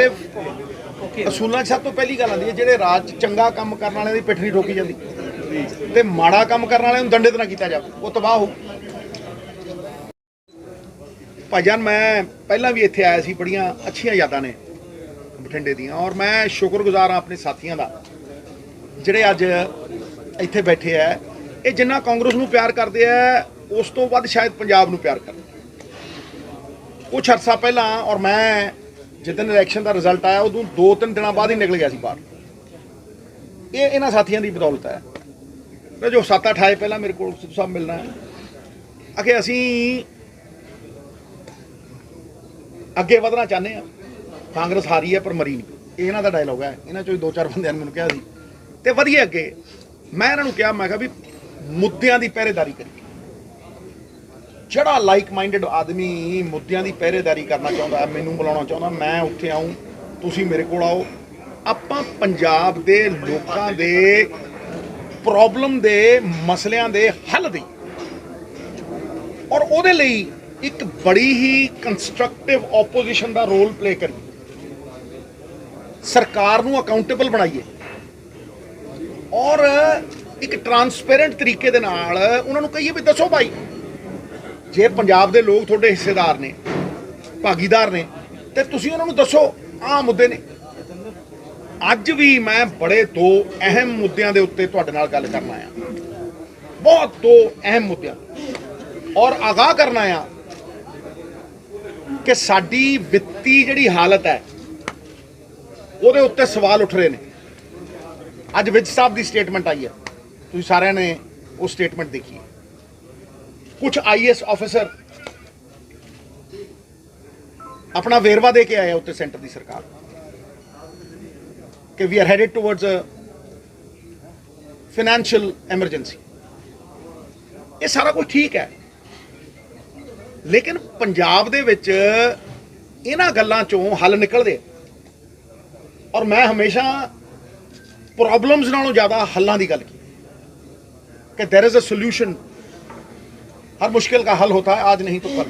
Constructive ਅਸੂਲਾਂ 'ਚ ਸਭ ਤੋਂ ਪਹਿਲੀ ਗੱਲ ਆਉਂਦੀ ਹੈ ਜਿਹੜੇ ਰਾਜ 'ਚ ਚੰਗਾ ਕੰਮ ਕਰਨ ਵਾਲਿਆਂ ਦੀ ਪਿੱਠ ਨਹੀਂ ਠੋਕੀ ਜਾਂਦੀ ਤੇ ਮਾੜਾ ਕੰਮ ਕਰਨ ਵਾਲਿਆਂ ਨੂੰ ਦੰਡਿਤ ਨਾ ਕੀਤਾ ਜਾਵੇ, ਉਹ ਤਬਾਹ ਹੋ। ਭਾਈਜਾਨ ਮੈਂ ਪਹਿਲਾਂ ਵੀ ਇੱਥੇ ਆਇਆ ਸੀ, ਬੜੀਆਂ ਅੱਛੀਆਂ ਯਾਦਾਂ ਨੇ ਬਠਿੰਡੇ ਦੀਆਂ, ਔਰ ਮੈਂ ਸ਼ੁਕਰਗੁਜ਼ਾਰ ਹਾਂ ਆਪਣੇ ਸਾਥੀਆਂ ਦਾ ਜਿਹੜੇ ਅੱਜ ਇੱਥੇ ਬੈਠੇ ਆ। ਇਹ ਜਿੰਨਾ ਕਾਂਗਰਸ ਨੂੰ ਪਿਆਰ ਕਰਦੇ ਆ ਉਸ ਤੋਂ ਵੱਧ ਸ਼ਾਇਦ ਪੰਜਾਬ ਨੂੰ ਪਿਆਰ ਕਰਦੇ। ਕੁਛ ਅਰਸਾ ਪਹਿਲਾਂ, ਔਰ ਮੈਂ ਜਿੱਦਣ ਇਲੈਕਸ਼ਨ ਦਾ ਰਿਜ਼ਲਟ ਆਇਆ ਉਦੋਂ 2-3 ਦਿਨਾਂ ਬਾਅਦ ਹੀ ਨਿਕਲ ਗਿਆ ਸੀ ਬਾਹਰ। ਇਹ ਇਹਨਾਂ ਸਾਥੀਆਂ ਦੀ ਬਦੌਲਤ ਹੈ। ਜੋ 7-8 ਆਏ ਪਹਿਲਾਂ ਮੇਰੇ ਕੋਲ ਸਿੱਧੂ ਸਾਹਿਬ ਮਿਲਣਾ ਆਖੇ ਅਸੀਂ ਅੱਗੇ ਵਧਣਾ ਚਾਹੁੰਦੇ ਹਾਂ, ਕਾਂਗਰਸ ਹਾਰੀ ਹੈ ਪਰ ਮਰੀ ਨਹੀਂ। ਇਹ ਇਹਨਾਂ ਦਾ ਡਾਇਲੋਗ ਹੈ। ਇਹਨਾਂ ਚੋਂ 2-4 ਬੰਦਿਆਂ ਨੇ ਮੈਨੂੰ ਕਿਹਾ ਸੀ ਤੇ ਵਧੀਆ ਅੱਗੇ। ਮੈਂ ਇਹਨਾਂ ਨੂੰ ਕਿਹਾ, ਮੈਂ ਕਿਹਾ ਵੀ ਮੁੱਦਿਆਂ ਦੀ ਪਹਿਰੇਦਾਰੀ ਕਰੀਏ। ਜਿਹੜਾ ਲਾਈਕ ਮਾਈਂਡਡ ਆਦਮੀ ਮੁੱਦਿਆਂ ਦੀ ਪਹਿਰੇਦਾਰੀ ਕਰਨਾ ਚਾਹੁੰਦਾ, ਮੈਨੂੰ ਬੁਲਾਉਣਾ ਚਾਹੁੰਦਾ, ਮੈਂ ਉੱਥੇ ਆਊਂ, ਤੁਸੀਂ ਮੇਰੇ ਕੋਲ ਆਓ, ਆਪਾਂ ਪੰਜਾਬ ਦੇ ਲੋਕਾਂ ਦੇ ਪ੍ਰੋਬਲਮ ਦੇ ਮਸਲਿਆਂ ਦੇ ਹੱਲ ਦੀ, ਔਰ ਉਹਦੇ ਲਈ ਇੱਕ ਬੜੀ ਹੀ ਕੰਸਟਰਕਟਿਵ ਆਪੋਜੀਸ਼ਨ ਦਾ ਰੋਲ ਪਲੇ ਕਰੀਏ। ਸਰਕਾਰ ਨੂੰ ਅਕਾਊਂਟੇਬਲ ਬਣਾਈਏ ਔਰ ਇੱਕ ਟਰਾਂਸਪੇਰੈਂਟ ਤਰੀਕੇ ਦੇ ਨਾਲ ਉਹਨਾਂ ਨੂੰ ਕਹੀਏ ਵੀ ਦੱਸੋ ਭਾਈ, ਜੇ ਪੰਜਾਬ ਦੇ ਲੋਕ ਤੁਹਾਡੇ ਹਿੱਸੇਦਾਰ ਨੇ, ਭਾਗੀਦਾਰ ਨੇ, ਤੇ ਤੁਸੀਂ ਉਹਨਾਂ ਨੂੰ ਦੱਸੋ ਆਹ ਮੁੱਦੇ ਨੇ। ਅੱਜ ਵੀ ਮੈਂ ਬੜੇ 2 ਅਹਿਮ ਮੁੱਦਿਆਂ ਦੇ ਉੱਤੇ ਤੁਹਾਡੇ ਨਾਲ ਗੱਲ ਕਰਨਾ ਆ, ਬਹੁਤ 2 ਅਹਿਮ ਮੁੱਦਿਆਂ, ਔਰ ਆਗਾਹ ਕਰਨਾ ਆ ਕਿ ਸਾਡੀ ਵਿੱਤੀ ਜਿਹੜੀ ਹਾਲਤ ਹੈ ਉਹਦੇ ਉੱਤੇ ਸਵਾਲ ਉੱਠ ਰਹੇ ਨੇ। ਅੱਜ ਵਿਜ ਸਾਹਿਬ ਦੀ ਸਟੇਟਮੈਂਟ ਆਈ ਹੈ, ਤੁਸੀਂ ਸਾਰਿਆਂ ਨੇ ਉਹ ਸਟੇਟਮੈਂਟ ਦੇਖੀ। ਕੁਝ IAS ਆਫੀਸਰ ਆਪਣਾ ਵੇਰਵਾ ਦੇ ਕੇ ਆਏ ਉੱਤੇ ਸੈਂਟਰ ਦੀ ਸਰਕਾਰ ਕਿ we are headed towards a financial emergency. ਇਹ ਸਾਰਾ ਕੁਝ ਠੀਕ ਹੈ, ਲੇਕਿਨ ਪੰਜਾਬ ਦੇ ਵਿੱਚ ਇਹਨਾਂ ਗੱਲਾਂ ਚੋਂ ਹੱਲ ਨਿਕਲਦੇ, ਔਰ ਮੈਂ ਹਮੇਸ਼ਾ ਪ੍ਰੋਬਲਮਸ ਨਾਲੋਂ ਜ਼ਿਆਦਾ ਹੱਲਾਂ ਦੀ ਗੱਲ ਕੀਤੀ कि देयर इज अ सोल्यूशन, हर मुश्किल का हल होता है आज नहीं तो कल।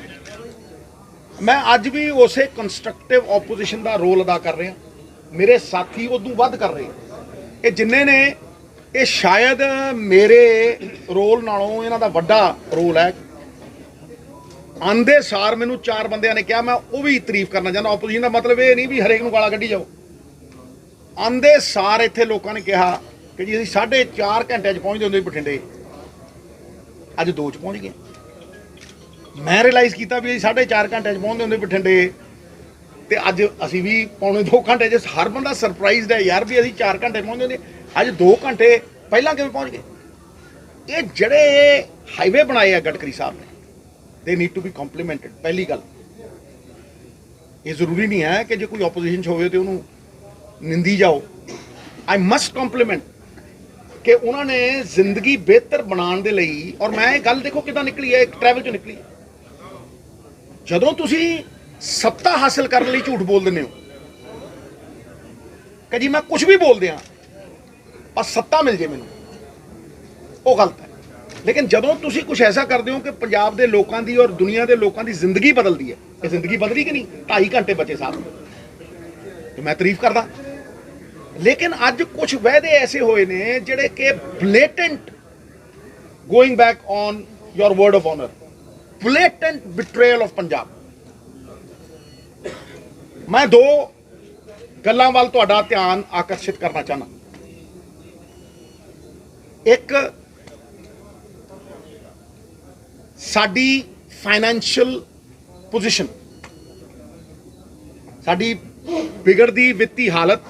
मैं आज भी उसे कंस्ट्रक्टिव ओपोजिशन का रोल अदा कर रहा, मेरे साथी उदों वध कर रहे ये जिन्ने ने, ये शायद मेरे रोल नालों इन्हां दा वड्डा रोल है। आंदे सार मैनू 4 बंदियां ने कहा, मैं वो भी तारीफ करना चाहता। ओपोजिशन का मतलब ये नहीं भी हरेक नूं गालां कड्ढी जाओ। आंदे सार इत्थे लोकां ने कहा कि जी असीं 4.5 घंटे पहुँचते होंदे बठिंडे, अज 2 पहुँच गए। मैं रियलाइज़ किया भी 4.5 घंटे पहुँचते होंदे बठिंडे ते अज असीं भी 2 घंटे हर बंदा सरप्राइज्ड है यार भी असीं 4 घंटे पहुँचते होंदे, अज 2 घंटे पहलां किवें पहुँच गए। ये जिहड़े हाईवे बनाए आ गडकरी साहब ने, they need to be complemented. पहली गल, ये जरूरी नहीं है कि जो कोई ओपोजिशन होवे तो उन्होंने निंदी जाओ। आई मस्ट कॉम्पलीमेंट कि उन्होंने जिंदगी बेहतर बनाने दे लई, और मैं गल देखो किदां निकली है, एक ट्रैवल चो निकली है। जदों तुसीं सत्ता हासिल करने लई झूठ बोल दिंदे हो कि जी मैं कुछ भी बोल दियां बस सत्ता मिल जाए मैनूं, वो गलत है। लेकिन जदों तुसीं कुछ ऐसा करते हो कि पंजाब के लोगों की और दुनिया के लोगों की जिंदगी बदलती है, ये जिंदगी बदली कि नहीं? 2.5 घंटे बचे साहब, तो मैं तारीफ करदा। लेकिन अज कुछ वायदे ऐसे होए ने जिहड़े कि blatant, going back on your word of honour, blatant betrayal of Punjab. मैं 2 गल्लां वाल तुहाडा ध्यान आकर्षित करना चाहना। एक, साडी फाइनैंशियल पोजिशन, साडी बिगड़दी वित्ती हालत,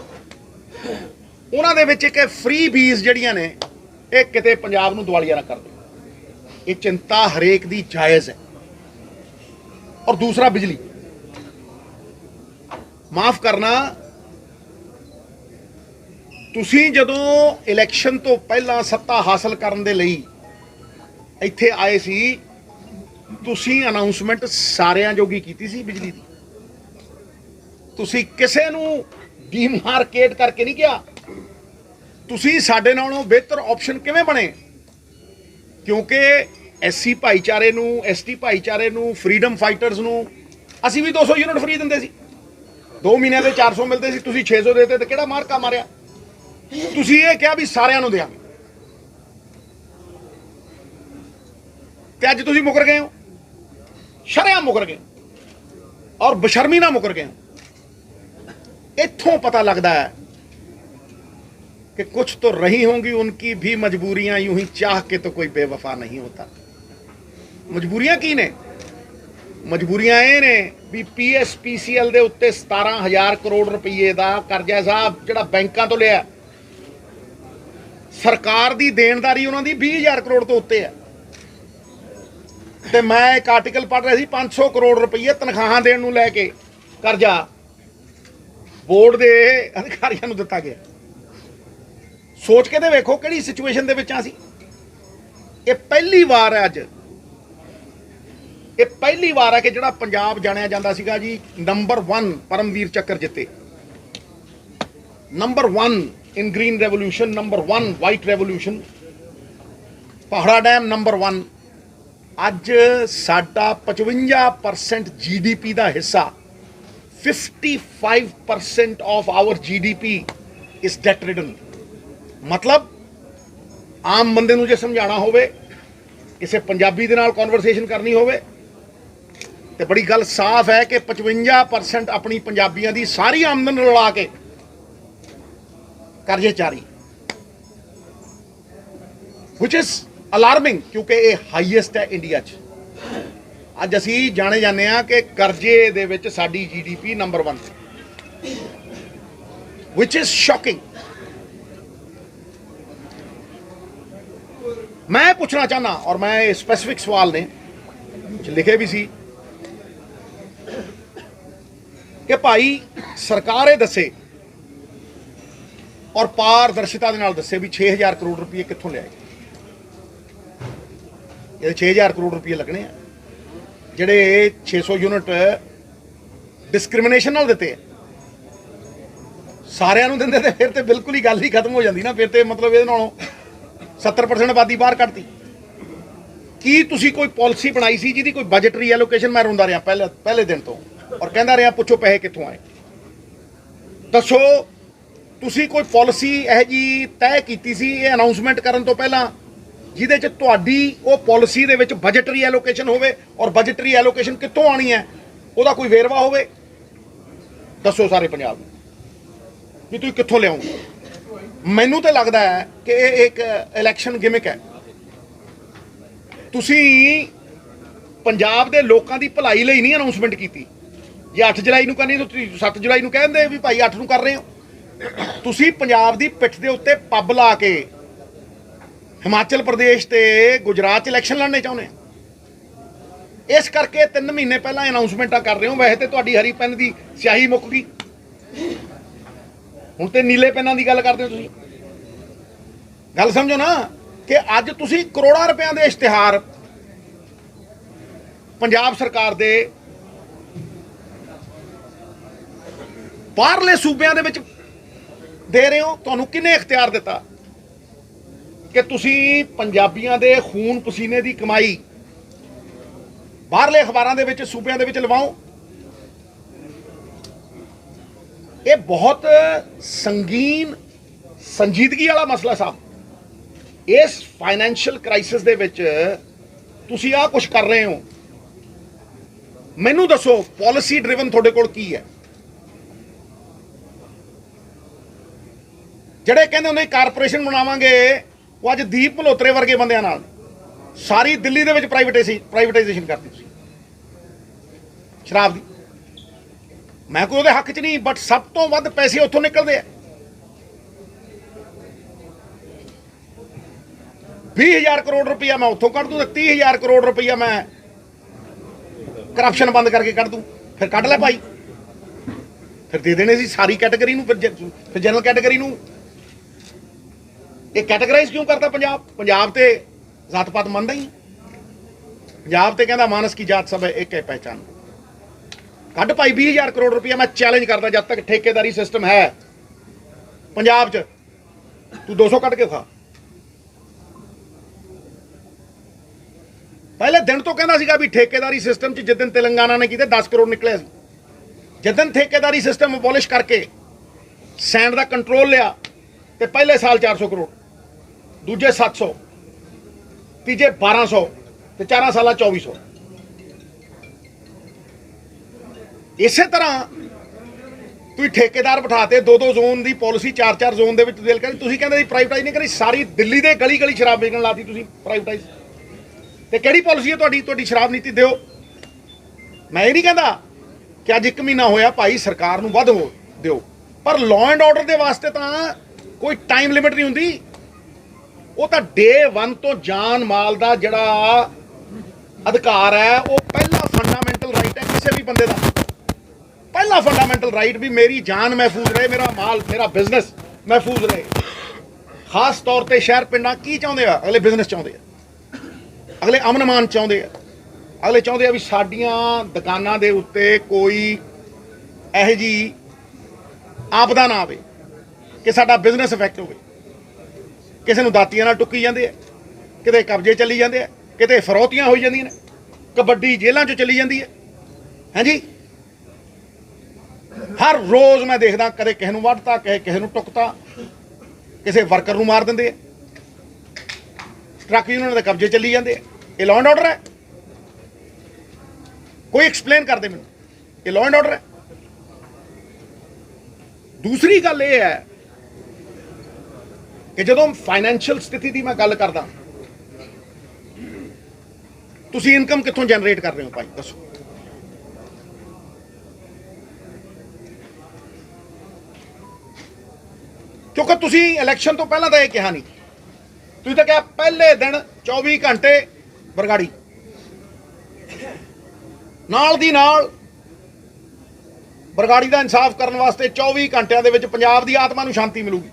उन्हां दे विच एक फ्री बीज जिहड़ियां ने ये किते पंजाब नूं दिवालिया ना कर दे। ये चिंता हरेक दी जायज़ है। और दूसरा, बिजली, माफ करना, तुसीं जदों इलैक्शन तो पहला सत्ता हासिल करन दे लई इत्थे आए सी, तुसीं अनाउंसमेंट सारियां जोगी कीती सी बिजली दी। तुसीं किसे नूं डीमार्केट करके नहीं किया, तुसीं साडे नालों बेहतर ऑप्शन किवें बने? क्योंकि SC भाईचारे नूं, ST भाईचारे नूं, फ्रीडम फाइटर्स नूं असीं भी 200 यूनिट फ्री दिंदे सी। 2 ਮਹੀਨਿਆਂ ਦੇ 400 ਮਿਲਦੇ ਸੀ, ਤੁਸੀਂ 600 ਦੇਤੇ ਤੇ ਕਿਹੜਾ ਮਾਰਕਾ ਮਾਰਿਆ? ਤੁਸੀਂ ਇਹ ਕਿਹਾ ਵੀ ਸਾਰਿਆਂ ਨੂੰ ਦਿਆਂਗੇ ਤੇ ਅੱਜ ਤੁਸੀਂ ਮੁਕਰ ਗਏ ਹੋ, ਸ਼ਰੇਆਮ ਮੁਕਰ ਗਏ ਔਰ ਬਸ਼ਰਮੀ ਨਾਲ ਮੁਕਰ ਗਏ ਹੋ। ਇੱਥੋਂ ਪਤਾ लगता है कि कुछ तो रही होंगी उनकी भी मजबूरियां, यूं ही चाह के तो कोई बेवफा नहीं होता। मजबूरियां की ने? मजबूरियां ये ने भी PSPCL ਦੇ ਉੱਤੇ 17,000 ਕਰੋੜ ਰੁਪਏ ਦਾ ਕਰਜ਼ਾ ਸਾਹਿਬ ਜਿਹੜਾ ਬੈਂਕਾਂ ਤੋਂ ਲਿਆ, ਸਰਕਾਰ ਦੀ ਦੇਣਦਾਰੀ ਉਹਨਾਂ ਦੀ 20,000 ਕਰੋੜ ਤੋਂ ਉੱਤੇ ਹੈ। ਤੇ ਮੈਂ ਇੱਕ ਆਰਟੀਕਲ ਪੜ੍ਹ ਰਿਹਾ ਸੀ, 500 ਕਰੋੜ ਰੁਪਏ ਤਨਖਾਹਾਂ ਦੇਣ ਨੂੰ ਲੈ ਕੇ ਕਰਜ਼ਾ ਬੋਰਡ ਦੇ ਅਧਿਕਾਰੀਆਂ ਨੂੰ ਦਿੱਤਾ ਗਿਆ। ਸੋਚ ਕੇ ਤੇ ਵੇਖੋ ਕਿਹੜੀ ਸਿਚੁਏਸ਼ਨ ਦੇ ਵਿੱਚ ਆ ਸੀ। ਇਹ ਪਹਿਲੀ ਵਾਰ ਹੈ, ਅੱਜ ਇਹ ਪਹਿਲੀ ਵਾਰ ਹੈ ਕਿ ਜਿਹੜਾ ਪੰਜਾਬ ਜਾਣਿਆ ਜਾਂਦਾ ਸੀਗਾ ਜੀ ਨੰਬਰ 1 ਪਰਮਵੀਰ ਚੱਕਰ ਜਿੱਤੇ, number 1 in green revolution, number 1 white revolution, ਪਹਾੜਾ ਡੈਮ ਨੰਬਰ 1। ਅੱਜ ਸਾਡਾ 55% GDP ਦਾ ਹਿੱਸਾ, 55% of our GDP is debt ridden। मतलब ਆਮ ਬੰਦੇ ਨੂੰ ਜੇ ਸਮਝਾਣਾ ਹੋਵੇ, ਕਿਸੇ ਪੰਜਾਬੀ ਦੇ ਨਾਲ ਕਨਵਰਸੇਸ਼ਨ ਕਰਨੀ ਹੋਵੇ ਤੇ ਬੜੀ ਗੱਲ ਸਾਫ਼ ਹੈ ਕਿ 55% ਆਪਣੀ ਪੰਜਾਬੀਆਂ ਦੀ ਸਾਰੀ ਆਮਦਨ ਰਲਾ ਕੇ ਕਰਜ਼ੇ ਚਾਰੀ, which is alarming ਕਿਉਂਕਿ ਇਹ ਹਾਈਐਸਟ ਹੈ ਇੰਡੀਆ 'ਚ। ਅੱਜ ਅਸੀਂ ਜਾਣੇ ਜਾਂਦੇ ਹਾਂ ਕਿ ਕਰਜ਼ੇ ਦੇ ਵਿੱਚ ਸਾਡੀ GDP number 1, which is shocking। मैं पूछना चाहना, और मैं स्पेसिफिक सवाल ने लिखे भी सी कि भाई सरकार ये दसे और पारदर्शिता दे नाल दसे भी 6,000 करोड़ रुपये कित्थों लिया। ये 6,000 करोड़ रुपये लगने हैं जिहड़े 600 यूनिट डिस्क्रिमिनेशन नाल दिते सारिਆਂ ਨੂੰ ਦਿੰਦੇ ਤੇ फिर तो बिल्कुल ही गल ही खत्म हो जाती ना। फिर तो मतलब ये नालों 70% आबादी बाहर कढ़ती। की तुसी कोई पॉलिसी बनाई सी जिहदी कोई बजटरी एलोकेशन? मैं रोंदा रहा पहले दिन तो और कहता रहा पुछो पैसे कित्थों आए। दसो तुसी कोई पॉलिसी यह जी तय कीती सी ये अनाउंसमेंट करन तो पहला जिहदे च तुहाडी वो पॉलिसी दे विच बजटरी एलोकेशन होवे और बजटरी एलोकेशन कित्थों आनी है उहदा कोई वेरवा होवे? दसो सारे पंजाब भी तुसीं कित्थों लिआओगे। मैनू तो लगता है कि ये एक इलैक्शन गिमिक है। तुसी पंजाब के लोगों की भलाई लई नहीं अनाउंसमेंट की। जे 8 जुलाई नूं करनी तो 7 जुलाई नूं कह दिंदे भी भाई 8 नूं कर रहे हो। तुसी पंजाब की पिठ के उत्ते पब ला के हिमाचल प्रदेश ते गुजरात इलैक्शन लड़ने चाहुंदे हो। इस करके 3 महीने पहला अनाउंसमेंटां कर रहे हो। वैसे तो तुहाडी हरी पेन की स्याही मुक गई, हुण ते नीले पेनां की गल करदे हो तुसीं। गल समझो ना कि अज तुसीं करोड़ां रुपयां दे इश्तिहार पंजाब सरकार दे बाहरले सूबियां दे विच दे रहे हो। तुहानूं किहने इख्तियार दिता कि तुसीं पंजाबियां दे खून पसीने की कमाई बाहरले अखबारां दे विच सूबियां दे विच लवाओ? ये बहुत संगीन संजीदगी वाला मसला साहब। इस फाइनैंशियल क्राइसिस दे विच तुसीं आ कुछ कर रहे हो। मैनू दसो पॉलिसी ड्रिवन तुहाडे कोल की है? ਜਿਹੜੇ ਕਹਿੰਦੇ ਹੁੰਦੇ कारपोरेशन ਬਣਾਵਾਂਗੇ ਉਹ ਅੱਜ ਦੀਪ ਮਲਹੋਤਰੇ ਵਰਗੇ ਬੰਦਿਆਂ ਨਾਲ ਸਾਰੀ ਦਿੱਲੀ ਦੇ ਵਿੱਚ ਪ੍ਰਾਈਵੇਟਾਈਜੇਸ਼ਨ ਕਰਤੀ ਤੁਸੀਂ ਸ਼ਰਾਬ ਦੀ। ਮੈਂ ਕੋਈ ਉਹਦੇ ਹੱਕ 'ਚ ਨਹੀਂ, ਬਟ ਸਭ ਤੋਂ ਵੱਧ ਪੈਸੇ ਉੱਥੋਂ ਨਿਕਲਦੇ ਆ। 20,000 ਕਰੋੜ ਰੁਪਇਆ ਮੈਂ ਉੱਥੋਂ ਕੱਢ ਦੂੰ ਤੇ 30,000 ਕਰੋੜ ਰੁਪਇਆ ਮੈਂ ਕਰਪਸ਼ਨ ਬੰਦ ਕਰਕੇ ਕੱਢ ਦੂੰ। ਫਿਰ ਕੱਢ ਲੈ ਭਾਈ, ਫਿਰ ਦੇ ਦੇਣੇ ਸੀ ਸਾਰੀ ਕੈਟਾਗਰੀ ਨੂੰ। ਫਿਰ ਜਨਰਲ ਕੈਟਾਗਰੀ ਨੂੰ ਇਹ ਕੈਟਾਗਰਾਈਜ਼ ਕਿਉਂ ਕਰਦਾ ਪੰਜਾਬ? ਪੰਜਾਬ ਤੇ जात पात ਮੰਨਦਾ ਹੀ। ਪੰਜਾਬ ਤੇ ਕਹਿੰਦਾ ਮਾਨਸ ਕੀ ਜਾਤ ਸਭ ਇੱਕ ਹੈ ਪਹਿਚਾਨ। ਕੱਢ ਭਾਈ 20,000 ਕਰੋੜ ਰੁਪਇਆ। ਮੈਂ ਚੈलेंज करता जब तक ठेकेदारी सिस्टम है पंजाब च तू 200 कट के खा। पहले दिन तो कहना सीगा भी ठेकेदारी सिस्टम च जिस दिन तेलंगाना ने किए 10 करोड़ निकले सी। जदन ठेकेदारी सिस्टम अबॉलिश करके सैंड का कंट्रोल लिया तो पहले साल 400 करोड़, दूजे 700, तीजे 1200 तो 4 साल 2400। इसे तरह तुम ठेकेदार बिठाते 2-2 जोन की पॉलिसी, 4-4 जोन के दिल करी, तुम कहते प्राइवेटाइज नहीं करी, सारी दिल्ली के गली गली शराब बेचण लाती तुम प्राइवेटाइज। तो किहड़ी पॉलिसी है तुहाडी शराब नीति? दिओ। मैं ये नहीं कहता कि अज 1 महीना होया भाई सरकार नूं वध हो दिओ, पर लॉ एंड ऑर्डर के वास्ते तो कोई टाइम लिमिट नहीं हुंदी। वो तो डे 1 तो जान माल का जिहड़ा अधिकार है, वो पहला फंडामेंटल राइट है किसी भी बंदे का। पहला फंडामेंटल राइट भी मेरी जान महफूज रहे, मेरा माल, मेरा बिजनेस महफूज रहे। खास तौर पर शहर पिंडां की चाहुंदे आ, अगले बिजनेस चाहुंदे आ, अगले अमन मान चाहुंदे आ, अगले चाहुंदे आ भी साडियां दुकानां दे उत्ते कोई इहो जी आपदा ना आवे कि साडा बिजनेस इफैक्ट होवे। किसी नूं दातियां नाल टुक्की जांदे आ, किते कब्जे चली जांदे आ, किते फरौतियां होई जांदियां ने, कबड्डी जेलां चों चली जांदी है। हैं जी, हर रोज़ मैं देखदा कदे किसी नूं वढ़ता, किसी नूं टुकता, किसी वर्कर नूं मार दिंदे, ट्रक यूनियन दे कब्जे चली जांदे। ये लॉ एंड ऑर्डर है? कोई एक्सप्लेन कर दे मैनूं, ये लॉ एंड ऑर्डर है? दूसरी गल ये है कि जदों फाइनैंशियल स्थिति की मैं गल करदा, तुसीं इनकम कित्थों जनरेट कर रहे हो भाई दसो? क्योंकि तुसीं इलैक्शन तो पहला तो यह कहा नहीं, तुसीं तो क्या पहले दिन 24 घंटे बरगाड़ी नाल दी नाल बरगाड़ी का इंसाफ करने वास्ते 24 घंटिया दे विच पंजाब दी आत्मा नूं शांति मिलूगी।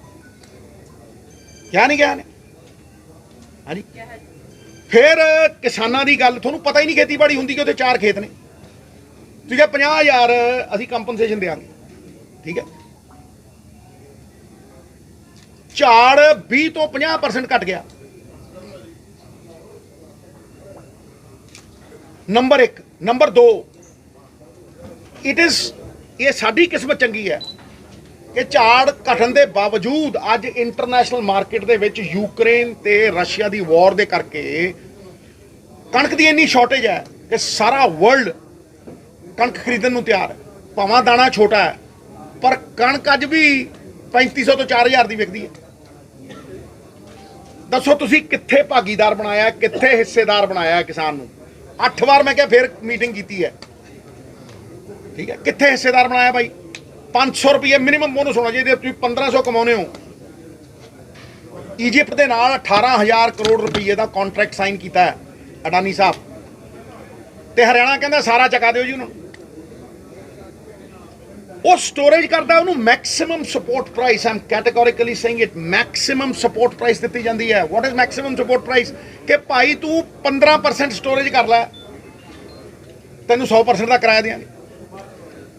क्या नहीं कहा ने? हाँ जी। फिर किसानां दी गल, तुहानूं पता ही नहीं खेतीबाड़ी हुंदी कि उत्थे 4 खेत ने, ठीक है 50,000 असीं कंपनसेशन देंगे, ठीक है। झाड़ 20 तो 50% घट गया। नंबर 1। नंबर 2, इट इज ये साडी किस्मत चंगी है कि झाड़ घटन के बावजूद अज इंटरनेशनल मार्केट दे विच यूक्रेन ते रशिया की वॉर दे करके कणक की इन्नी शॉर्टेज है कि सारा वर्ल्ड कणक खरीदण नूं तैयार है। भावां दाना छोटा है पर कणक अज भी 3500 तो 4000 की विकदी है। दसो तुसीं कित्थे भागीदार बनाया, कित्थे हिस्सेदार बनाया किसान नूं? 8 बार मैं क्या फिर मीटिंग की है, ठीक है। कित्थे हिस्सेदार बनाया भाई? 500 रुपये मिनिमम बोनस होना चाहिए। तुसीं 1500 कमाउने हो। ईजिप्ट के नाल 18,000 करोड़ रुपये का कॉन्ट्रैक्ट साइन किया है अडानी साहब, तो हरियाणा कहता सारा चका दो जी उन्होंने। वो स्टोरेज करता है, उन्होंने maximum support price, I am categorically saying it, maximum support price दी जाती है। What is maximum support price? कि भाई तू 15% स्टोरेज कर लै, तेन 100% का किराया देंगे।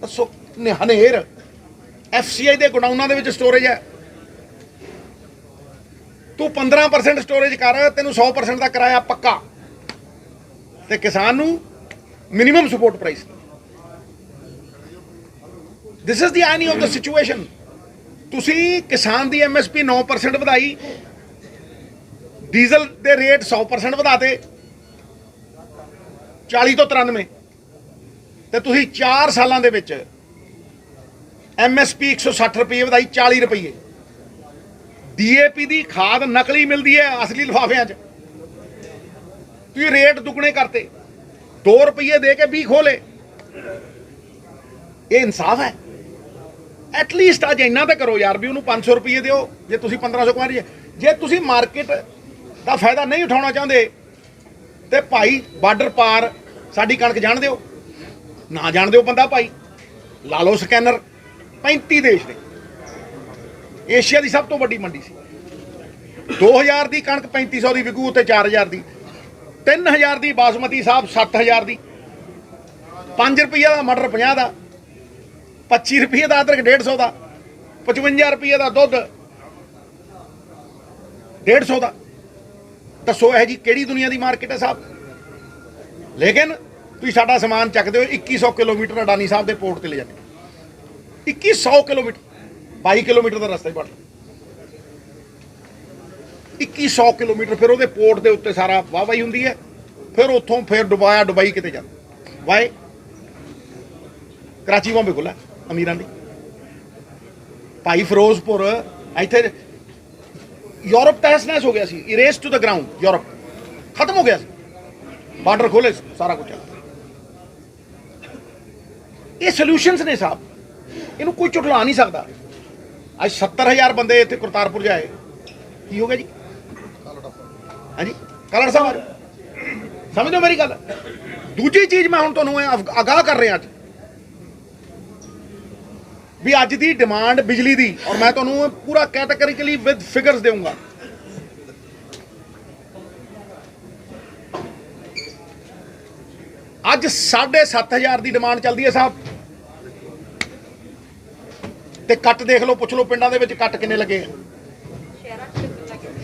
दसो हनेर FCI के गोडाउना के स्टोरेज है, तू 15% स्टोरेज कर, तेन 100% का किराया पक्का, तो किसान नूं minimum support price. This is the आइनी ऑफ द सिचुएशन। तुसीं किसान की MSP 9% वधाई, डीजल के रेट 100% वधाते 40 तो 93, तो तुसीं 4 सालों के MSP 160 रुपये वधाई 40 रुपये। DAP की खाद नकली मिलती है असली लिफाफिया च, तुसीं रेट दुगने करते, 2 रुपये दे के 20 खोले। ये इंसाफ है? एटलीस्ट अज इन्ना तो करो यार भी उन्होंने 500 रुपये दो, जे तुसीं 1500 कमा रही है। जे तुसीं मार्केट का फायदा नहीं उठाना चाहते तो भाई बार्डर पार साडी कणक जाण दिओ, ना जाण दिओ बंदा भाई, ला लो स्कैनर। 35 देश ने, एशिया की सब तो वड्डी मंडी सी। 2000 की कणक 3500 की विकू, उत्ते 4000 की, 3000 की बासमती साहब 7000 की, 5 रुपये का मटर 50 का, 25 रुपये का अदरक 150 का, 55 रुपये का दुध 150 का। दसो यह जी किहड़ी दुनिया की मार्केट है साहब? लेकिन तुसीं साडा समान चकदे हो 2100 किलोमीटर अडानी साहब के पोर्ट ते ले जाते। 2100 किलोमीटर 22 किलोमीटर का रस्ता ही पड़ 2100 किलोमीटर फिर वो पोर्ट के उत्ते सारा वाहवाही होंगी है फिर उतों फिर दुबई किते जाता वाए कराची बॉम्बे खुला अमीरां दी भाई फिरोजपुर इत्थे यूरोप तहस नहस हो गया सी erase to the ground Europe खत्म हो गया सी बार्डर खोले सारा कुछ ये सोल्यूशंस ने साहब इनू कोई झुठला नहीं सकता आज 70,000 बंदे इतने करतारपुर जाए की हो गया जी हाँ जी कलड़ साहब समझ लो मेरी गल दूजी चीज मैं हूं तुहानूं आगाह कर रहा अज भी अज की डिमांड बिजली की और मैं तुहानूं पूरा कैटेगरिकली विद फिगर्स दूंगा अज 7,500 की डिमांड चलती है साहब ते कट देख लो पुछ लो पिंडां दे विच कट किन्ने लगे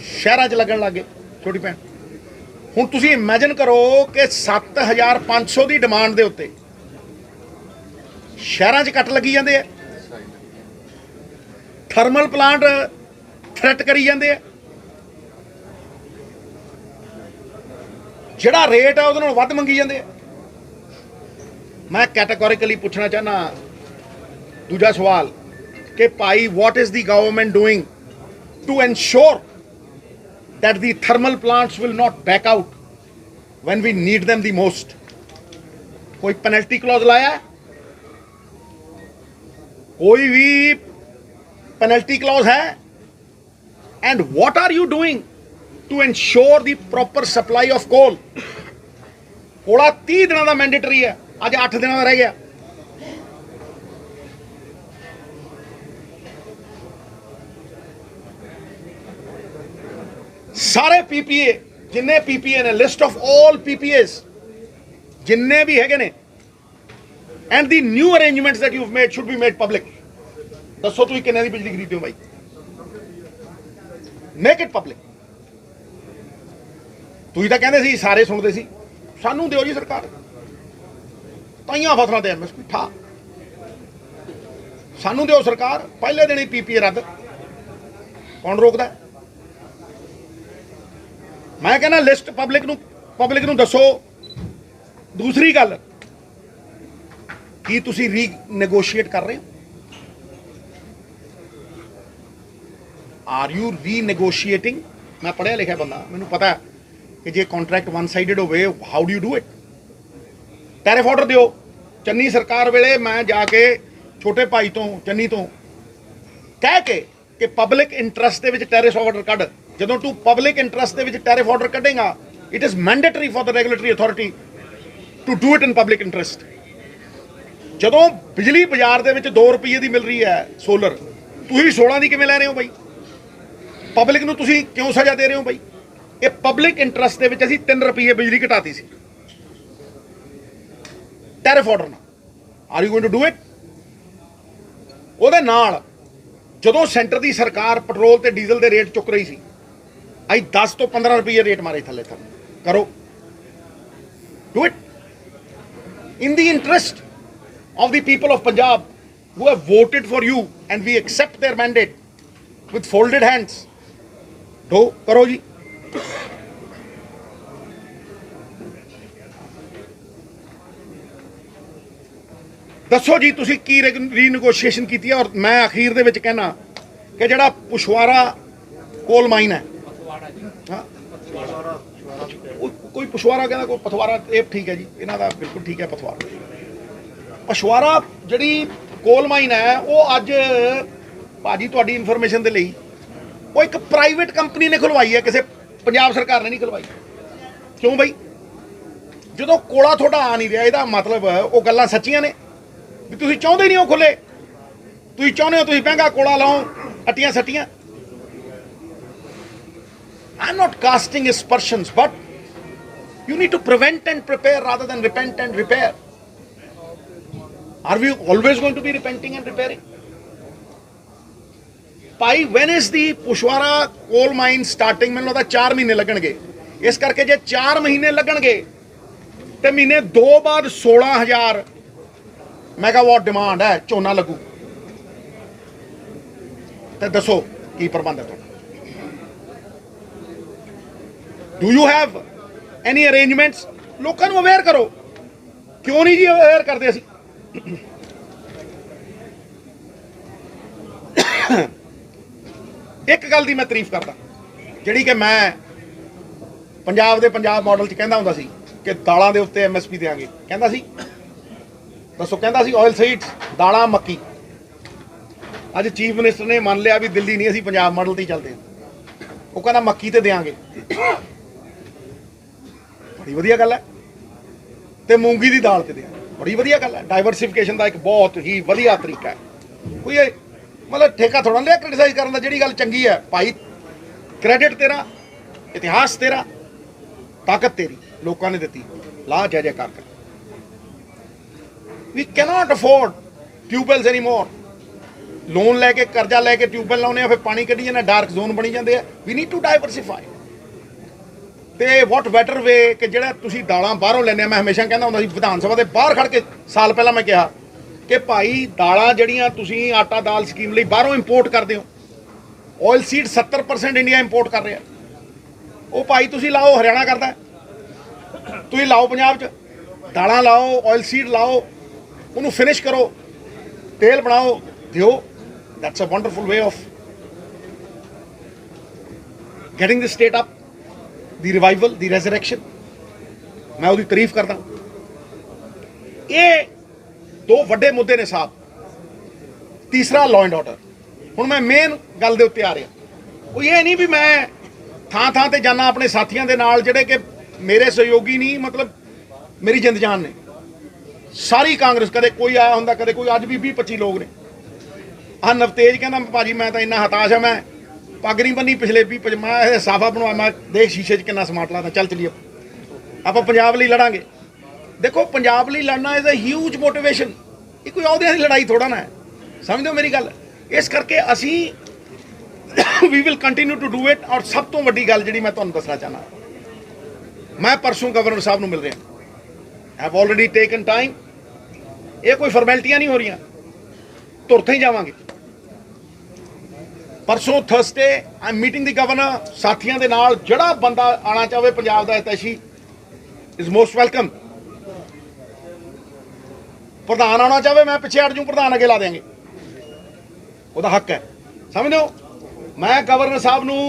शहरां च लगन लग गए छोटी भैन हुण तुसीं इमेजिन करो कि 7,500 की डिमांड दे उत्ते शहरां च कट लगी जांदे आ थर्मल प्लांट थ्रैट करी जाते हैं जिहड़ा रेट है उहदे नालों वध मंगी जाते हैं मैं कैटेगोरिकली पूछना चाहना दूजा सवाल कि भाई what is the government doing to ensure that the thermal plants will not back out when we need them the most कोई पेनल्टी क्लॉज लाया कोई भी penalty clause है and what are you doing to ensure the proper supply of coal Cola 30 दिनों का mandatory है आज 8 दिनों का रह गया सारे पीपीए जिन्ने पीपीए ने लिस्ट ऑफ ऑल पीपीएस जिन्ने भी है ने and the new arrangements that you have made should be made public दसो तुम किन्ने की बिजली खरीदते हो भाई मेक इट पब्लिक तुम तो कहते सारे सुनते सी सानू दिओ जी सरकार ताइयां फसलों ते एमएसपी ठा सानू दिओ सरकार पहले दिन ही पीपीए रद्द कौन रोकदा मैं कहना लिस्ट पब्लिक नू दसो दूसरी गल की तुसी रीनैगोशिएट कर रहे हो आर यू रीनैगोशिएटिंग मैं पढ़िया लिखा बंदा मैनू पता है कि जे कॉन्ट्रैक्ट वन साइडेड होवे how do you do it tariff order दिओ चन्नी सरकार वेले मैं जाके छोटे भाई तो चन्नी तो कह के कि पब्लिक इंटरस्ट के टैरिफ ऑर्डर कढ़ जदों तू पब्लिक इंटरस्ट के टैरिफ ऑर्डर कढ़ेगा it is mandatory for the regulatory authority to do it in public interest जदों बिजली बाजार के 2 रुपये की मिल रही है सोलर तुसीं 16 की किवें लै रहे हो भाई पब्लिक नूं तुसीं क्यों सज़ा दे रहे हो भाई ये पब्लिक इंटरस्ट के असीं 3 रुपये बिजली घटाती सी टैरिफ ऑर्डर नाल are you going to do it उहदे नाल जदों सेंटर की सरकार पेट्रोल ते डीजल के रेट चुक रही सी असीं 10 तो 15 रुपये रेट मारे थले करो do it in the interest of the people of Punjab who have voted for you and we accept their mandate with folded hands do karo ji दसो जी तुसी की रीनैगोशिएशन की है और मैं अखीर दे विच कहना कि जिहड़ा पुछवाड़ा कोल माइन है हाँ कोई पुछवाड़ा कहना कोई पथवारा ये ठीक है जी इन्हां दा बिल्कुल ठीक है पथवारा पछवाड़ा जी कोल माइन है वो अज भाजी तुहाडी इनफॉर्मेशन के लिए वो एक प्राइवेट कंपनी ने खुलवाई है किसी पंजाब सरकार ने नहीं खुलवाई क्यों बई जो कोला थोड़ा आ नहीं रहा यदा मतलब वो गल्लां सच्चियां ने भी तुसीं चाहुंदे नहीं हो खुले तुसीं चाहुंदे हो तुसीं महंगा कोला लाओ अट्टियां सट्टियां I am not casting aspersions but you need to prevent and prepare rather than repent and repair. Are we always going to be repenting and repairing? भाई when is the Pachhwara coal mine starting मैंने लगता 4 महीने लगणगे इस करके जे 4 महीने लगणगे तो महीने 2 बाद 16,000 मेगावाट डिमांड है झोना लगू तो दसो की प्रबंध है तुहाडा? Do you have any arrangements? लोगों को अवेयर करो। क्यों नहीं जी अवेयर करते असी? एक गल की मैं तारीफ करता जिहड़ी कि मैं पंजाब दे पंजाब मॉडल च कहंदा हुंदा सी कि दालां दे उत्ते MSP देंगे। कहंदा सी दसो, कहंदा सी ऑयल सीड्स, दालां, मक्की। अज चीफ मिनिस्टर ने मान लिया भी दिल्ली नहीं, असी पंजाब मॉडल ते ही चलते हैं। वो कहना मक्की ते देंगे, बड़ी वधिया गल है। ते मूंगी दी दाल ते देंगे, बड़ी वधिया गल है। डाइवर्सिफिकेशन का एक बहुत ही वधिया तरीका है। कोई मतलब ठेका थोड़ा लिया क्रिटिसाइज करने का। जिहड़ी गल चंगी है भाई, क्रेडिट तेरा, इतिहास तेरा, ताकत तेरी, लोगों ने दी, ला जय जयकार कर। We cannot afford tubewells any more. Loan लैके कर्जा लैके ट्यूबवैल लाने, फिर पानी कढ़ी जाना, डार्क जोन बनी जाते हैं। We need to diversify. तो वॉट बैटर वे कि ਜਿਹੜਾ ਤੁਸੀਂ ਦਾਲਾਂ ਬਾਹਰੋਂ ਲੈਂਦੇ ਆ। मैं हमेशा कहना ਹੁੰਦਾ ਸੀ विधान सभा ਦੇ ਬਾਹਰ ਖੜ ਕੇ साल पहला मैं कहा कि भाई ਦਾਲਾਂ ਜਿਹੜੀਆਂ ਤੁਸੀਂ ਆਟਾ ਦਾਲ ਸਕੀਮ ਲਈ ਬਾਹਰੋਂ ਇੰਪੋਰਟ ਕਰਦੇ ਹੋ, ऑयल सीड 70% इंडिया इंपोर्ट कर रहा। वो भाई तुसी लाओ, हरियाणा करता है, तुसी लाओ पंजाब च दालां लाओ, ऑयल सीड लाओ, उन्होंने फिनिश करो, तेल बनाओ, दियो। That's a wonderful way of getting the state up, the revival, the resurrection. मैं उसकी तारीफ करता। ये दो वड्डे मुद्दे ने साहब। तीसरा लॉ एंड ऑर्डर। हुण मैं मेन गल दे उत्ते आ रहा। वो ये नहीं भी मैं थां थां ते जाना अपने साथियों के नाल जिहड़े कि मेरे सहयोगी नहीं, मतलब मेरी जिंद जान ने। सारी कांग्रेस, कदे कोई आया हुंदा, कदे कोई, अज भी 20-25 लोग ने। आ नवतेज कहना भाजी मैं तो इन्ना हताश है, मैं पग नहीं बनी पिछले 20 मैं साफा बनवा, मैं देख शीशे च कितना स्मार्ट लगता। चल चलिए आप पंजाब लई लड़ांगे। देखो पंजाब लई लड़ना इज़ अ ह्यूज मोटिवेशन। ये कोई अहुदियां दी लड़ाई थोड़ा ना है, समझो मेरी गल। इस करके असी we will continue to do it. और सब तो वड्डी गल जिहड़ी मैं तुहानूं दसना चाहना, मैं परसों गवर्नर साहब नूं मिल रहा। Have already taken time. ये कोई फॉर्मैलिटियां नहीं हो रही, तुरते ही जावांगे। परसों Thursday I am meeting the governor. साथियों के नाल जिहड़ा बंदा आना चाहे पंजाब का हितैषी इज मोस्ट वेलकम। प्रधान आना चाहे मैं पिछे हट जूँ, प्रधान अगे ला देंगे, वह हक है, समझ लो। मैं गवर्नर साहब नूं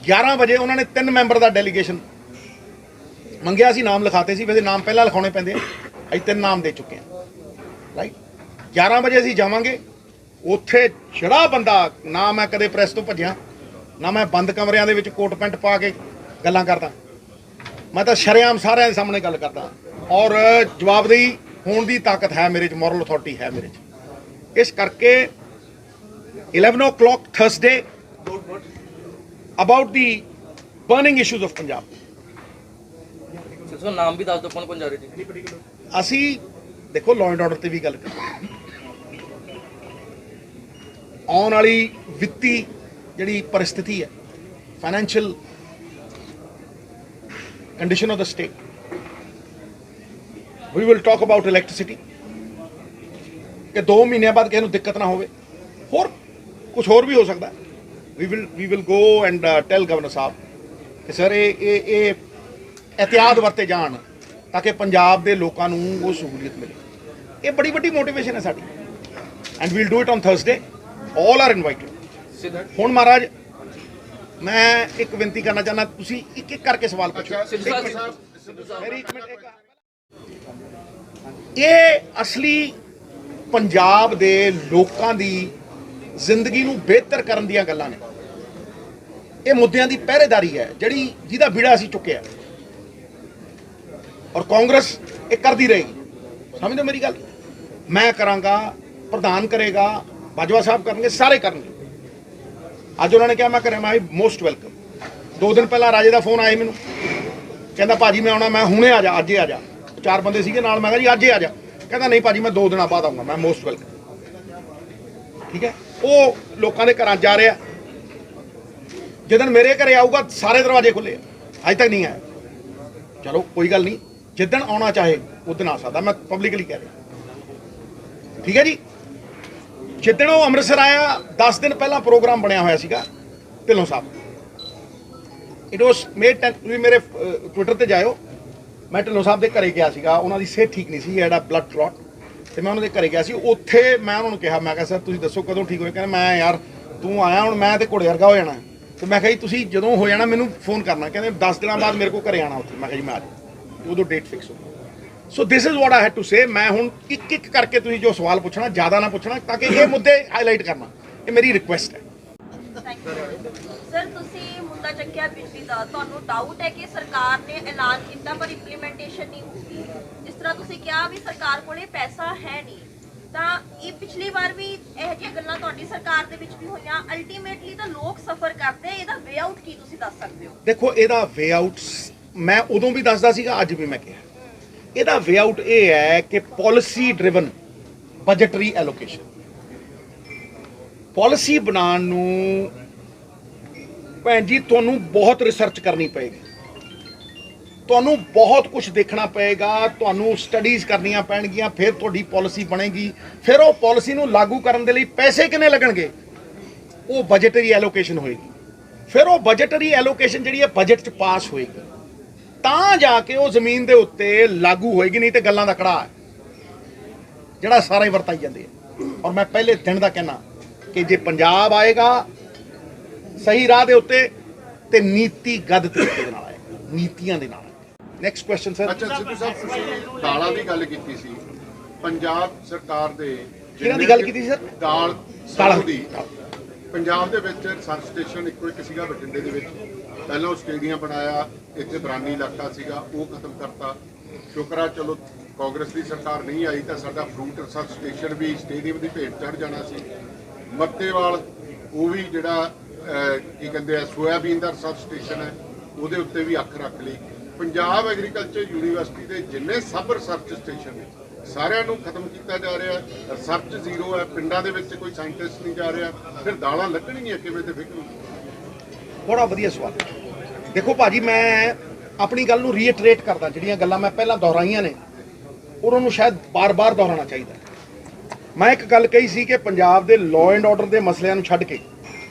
11 बजे उन्होंने 3 मैंबर का डेलीगेशन मंगया सी, नाम लिखाते सी। वैसे नाम पहला लिखाने पैंदे, असीं 3 नाम दे चुके हैं, राइट। 11 बजे असीं जावांगे। उत्थे जिहड़ा बंदा, ना मैं कदे प्रैस तो भज्या, ना मैं बंद कमरियां दे विच कोट पैंट पा के गल्लां करदा। मैं तो शरेआम सारिਆਂ ਦੇ सामने गल करदा। और जवाबदेही होने की ताकत है मेरे च, मॉरल अथॉरिटी है मेरे च। इस करके 11 o'clock Thursday about the burning issues of Punjab. नाम भी दस दो कौन कौन जा रहे थे? असी देखो लॉ एंड ऑर्डर ते भी गल कर, आने वाली वित्ती जिहड़ी परिस्थिति है, financial condition of the state. We will talk about electricity कि 2 महीने बाद किसी को दिक्कत ना होवे। होर कुछ होर भी हो सकता है। We will go and tell governor साहब कि सर ये एहतियात वरते जान ताकि पंजाब के लोगों को वो सहूलियत मिले। ये बड़ी बड़ी मोटिवेशन है साड़ी। And we'll do it on Thursday. All are invited. हुण महाराज मैं एक विनती करना चाहना, तुसी एक एक करके सवाल पूछो। मेरी एक मिनट। ये असली पंजाब दे लोकां दी जिंदगी नूं बेहतर करन दीयां गल्लां ने। ये मुद्दियां दी पहरेदारी है जिहड़ी जिहदा बीड़ा असीं चुक्किआ, और कांग्रेस ये करती रहेगी। समझो मेरी गल। मैं करांगा, प्रधान करेगा, बाजवा साहब करेंगे, सारे करेंगे। अज उन्होंने कहा मैं करें, मैं मोस्ट वेलकम। 2 दिन पहला राजे का फोन आया मैनू, कहता भाजी मैं आना, मैं हुणे आ जा, अज आ जा। 4 बंदे सीगे नाल, मैं कहा जी अज आ जा। कहता नहीं भाजी मैं 2 दिन बाद आऊँगा, मैं मोस्ट वेलकम। ठीक है, वो लोगों के घर जा रहा। जिदन मेरे घर आऊगा सारे दरवाजे खुले, अज तक नहीं आया। चलो कोई गल नहीं, जिदन आना चाहे उस दिन आ सकता, मैं पब्लिकली कह रहा। ठीक है जी। ਜਿੱਦਣ ਉਹ ਅੰਮ੍ਰਿਤਸਰ ਆਇਆ 10 ਦਿਨ ਪਹਿਲਾਂ ਪ੍ਰੋਗਰਾਮ ਬਣਿਆ ਹੋਇਆ ਸੀਗਾ ਢਿੱਲੋਂ ਸਾਹਿਬ। ਇਟ ਵਾਸ ਮੇਡ ਤੁਸੀਂ ਮੇਰੇ ਟਵਿੱਟਰ ਤੇ ਜਾਇਓ, ਮੈਂ ਢਿੱਲੋਂ ਸਾਹਿਬ ਦੇ ਘਰੇ ਗਿਆ ਸੀਗਾ, ਉਹਨਾਂ ਦੀ ਸਿਹਤ ਠੀਕ ਨਹੀਂ ਸੀ, ਜਿਹੜਾ ਬਲੱਡ ਕਲੌਟ, ਤੇ ਮੈਂ ਉਹਨਾਂ ਦੇ ਘਰੇ ਗਿਆ ਸੀ। ਉੱਥੇ ਮੈਂ ਉਹਨਾਂ ਨੂੰ ਕਿਹਾ, ਮੈਂ ਕਿਹਾ ਸਰ ਤੁਸੀਂ ਦੱਸੋ ਕਦੋਂ ਠੀਕ ਹੋਏ? ਕਹਿੰਦੇ ਮੈਂ ਯਾਰ ਤੂੰ ਆਇਆ ਹੁਣ ਮੈਂ ਤੇ ਘੋੜੇ ਵਰਗਾ ਹੋ ਜਾਣਾ। ਤੇ ਮੈਂ ਕਿਹਾ ਜੀ ਤੁਸੀਂ ਜਦੋਂ ਹੋ ਜਾਣਾ ਮੈਨੂੰ ਫੋਨ ਕਰਨਾ। ਕਹਿੰਦੇ 10 ਦਿਨਾਂ ਬਾਅਦ ਮੇਰੇ ਕੋਲ ਘਰੇ ਆਣਾ ਉੱਥੇ। ਮੈਂ ਕਿਹਾ ਜੀ ਮੈਂ ਆ ਜਾਊਂ, ਉਦੋਂ ਡੇਟ ਫਿਕਸ ਹੋ। So this is what I had to say. ਮੈਂ ਹੁਣ ਇੱਕ ਇੱਕ ਕਰਕੇ ਤੁਸੀਂ ਜੋ ਸਵਾਲ ਪੁੱਛਣਾ ਜ਼ਿਆਦਾ ਨਾ ਪੁੱਛਣਾ, ਤਾਂ ਕਿ ਇਹ ਮੁੱਦੇ ਹਾਈਲਾਈਟ ਕਰਨਾ, ਇਹ ਮੇਰੀ ਰਿਕੁਐਸਟ ਹੈ। ਸਰ ਤੁਸੀਂ ਮੁੱਦਾ ਚੱਕਿਆ ਬਿਜਲੀ ਦਾ, ਤੁਹਾਨੂੰ ਡਾਊਟ ਹੈ ਕਿ ਸਰਕਾਰ ਨੇ ਐਲਾਨ ਕੀਤਾ ਪਰ ਇੰਪਲੀਮੈਂਟੇਸ਼ਨ ਨਹੀਂ ਹੋਊਗੀ। ਜਿਸ ਤਰ੍ਹਾਂ ਤੁਸੀਂ ਕਿਹਾ ਵੀ ਸਰਕਾਰ ਕੋਲੇ ਪੈਸਾ ਹੈ ਨਹੀਂ, ਤਾਂ ਇਹ ਪਿਛਲੀ ਵਾਰ ਵੀ ਇਹੋ ਜਿਹੀਆਂ ਗੱਲਾਂ ਤੁਹਾਡੀ ਸਰਕਾਰ ਦੇ ਵਿੱਚ ਵੀ ਹੋਈਆਂ। ਅਲਟੀਮੇਟਲੀ ਤਾਂ ਲੋਕ ਸਫਰ ਕਰਦੇ, ਇਹਦਾ ਵੇ ਆਊਟ ਕੀ ਤੁਸੀਂ ਦੱਸ ਸਕਦੇ ਹੋ? ਦੇਖੋ ਇਹਦਾ ਵੇ ਆਊਟ ਮੈਂ ਉਦੋਂ ਵੀ ਦੱਸਦਾ ਸੀਗਾ, ਅੱਜ ਵੀ ਮੈਂ ਕਿਹਾ, ਇਹਦਾ ਵੇ ਆਊਟ ਇਹ ਹੈ ਕਿ ਪਾਲਿਸੀ ਡਰਿਵਨ ਬਜਟਰੀ ਐਲੋਕੇਸ਼ਨ। ਪਾਲਿਸੀ ਬਣਾਉਣ ਨੂੰ ਭੈਣ ਜੀ ਤੁਹਾਨੂੰ ਬਹੁਤ ਰਿਸਰਚ ਕਰਨੀ ਪਏਗੀ, ਤੁਹਾਨੂੰ ਬਹੁਤ ਕੁਝ ਦੇਖਣਾ ਪਏਗਾ, ਤੁਹਾਨੂੰ ਸਟੱਡੀਜ਼ ਕਰਨੀਆਂ ਪੈਣਗੀਆਂ, ਫਿਰ ਤੁਹਾਡੀ ਪਾਲਿਸੀ ਬਣੇਗੀ। ਫਿਰ ਉਹ ਪਾਲਿਸੀ ਨੂੰ ਲਾਗੂ ਕਰਨ ਦੇ ਲਈ ਪੈਸੇ ਕਿੰਨੇ ਲੱਗਣਗੇ, ਉਹ ਬਜਟਰੀ ਐਲੋਕੇਸ਼ਨ ਹੋਏਗੀ। ਫਿਰ ਉਹ ਬਜਟਰੀ ਐਲੋਕੇਸ਼ਨ ਜਿਹੜੀ ਹੈ ਬਜਟ 'ਚ ਪਾਸ ਹੋਏਗੀ, ਤਾਂ ਜਾ ਕੇ ਉਹ ਜ਼ਮੀਨ ਦੇ ਉੱਤੇ ਲਾਗੂ ਹੋਏਗੀ। ਨਹੀਂ ਤੇ ਗੱਲਾਂ ਦਾ ਕੜਾਹ ਹੈ ਜਿਹੜਾ ਸਾਰਾ ਹੀ ਵਰਤਾਈ ਜਾਂਦੇ ਆ। ਔਰ ਮੈਂ ਪਹਿਲੇ ਦਿਨ ਦਾ ਕਹਿਣਾ ਕਿ ਜੇ ਪੰਜਾਬ ਆਏਗਾ ਸਹੀ ਰਾਹ ਦੇ ਉੱਤੇ ਤੇ ਨੀਤੀਗਤ ਤਰੀਕੇ ਦੇ ਨਾਲ ਆਏਗਾ, ਨੀਤੀਆਂ ਦੇ ਨਾਲ। Next question sir. ਅੱਛਾ ਸਿੱਧੂ ਸਾਹਿਬ, ਤੁਸੀਂ ਦਾਲਾਂ ਦੀ ਗੱਲ ਕੀਤੀ ਸੀ, ਪੰਜਾਬ ਸਰਕਾਰ ਦੇ ਕਿਹਨਾਂ ਦੀ ਗੱਲ ਕੀਤੀ ਸੀ ਸਰ? ਦਾਲ ਦਾਲਾਂ ਦੀ। ਪੰਜਾਬ ਦੇ ਵਿੱਚ ਰਿਸਰਚ ਸਟੇਸ਼ਨ ਇੱਕੋ ਇੱਕ ਸੀਗਾ ਬਠਿੰਡੇ ਦੇ ਵਿੱਚ, ਪਹਿਲਾਂ ਉਹ ਸਟੇਡੀਅਮ ਬਣਾਇਆ, ਇੱਥੇ ਬਰਾਨੀ ਇਲਾਕਾ ਸੀਗਾ, ਉਹ ਖਤਮ ਕਰਤਾ। ਸ਼ੁਕਰਾ ਚਲੋ ਕਾਂਗਰਸ ਦੀ ਸਰਕਾਰ ਨਹੀਂ ਆਈ ਤਾਂ ਸਾਡਾ ਫਰੂਟ ਰਿਸਰਚ ਸਟੇਸ਼ਨ ਵੀ ਸਟੇਡੀਅਮ ਦੀ ਭੇਟ ਚੜ ਜਾਣਾ ਸੀ। ਮੱਤੇਵਾਲ ਉਹ ਵੀ ਜਿਹੜਾ ਕੀ ਕਹਿੰਦੇ ਆ ਸੋਇਆਬੀਨ ਦਾ ਰਿਸਰਚ ਸਟੇਸ਼ਨ ਹੈ, ਉਹਦੇ ਉੱਤੇ ਵੀ ਅੱਖ ਰੱਖ ਲਈ। ਪੰਜਾਬ ਐਗਰੀਕਲਚਰ ਯੂਨੀਵਰਸਿਟੀ ਦੇ ਜਿੰਨੇ ਸਬ ਰਿਸਰਚ ਸਟੇਸ਼ਨ ਨੇ ਸਾਰਿਆਂ ਨੂੰ ਖਤਮ ਕੀਤਾ ਜਾ ਰਿਹਾ। ਰਿਸਰਚ ਜ਼ੀਰੋ ਹੈ, ਪਿੰਡਾਂ ਦੇ ਵਿੱਚ ਕੋਈ ਸਾਇੰਟਿਸਟ ਨਹੀਂ ਜਾ ਰਿਹਾ, ਫਿਰ ਦਾਲਾਂ ਲੱਗਣਗੀਆਂ ਕਿਵੇਂ ਤੇ ਫਿਕਰ। ਬੜਾ ਵਧੀਆ ਸਵਾਲ। ਦੇਖੋ ਭਾਜੀ, ਮੈਂ ਆਪਣੀ ਗੱਲ ਨੂੰ ਰੀਇਟਰੇਟ ਕਰਦਾ, ਜਿਹੜੀਆਂ ਗੱਲਾਂ ਮੈਂ ਪਹਿਲਾਂ ਦੁਹਰਾਈਆਂ ਨੇ ਉਹਨਾਂ ਨੂੰ ਸ਼ਾਇਦ ਬਾਰ-ਬਾਰ ਦੁਹਰਾਉਣਾ ਚਾਹੀਦਾ। ਮੈਂ ਇੱਕ ਗੱਲ ਕਹੀ ਸੀ ਕਿ ਪੰਜਾਬ ਦੇ ਲਾਅ ਐਂਡ ਆਰਡਰ ਦੇ ਮਸਲਿਆਂ ਨੂੰ ਛੱਡ ਕੇ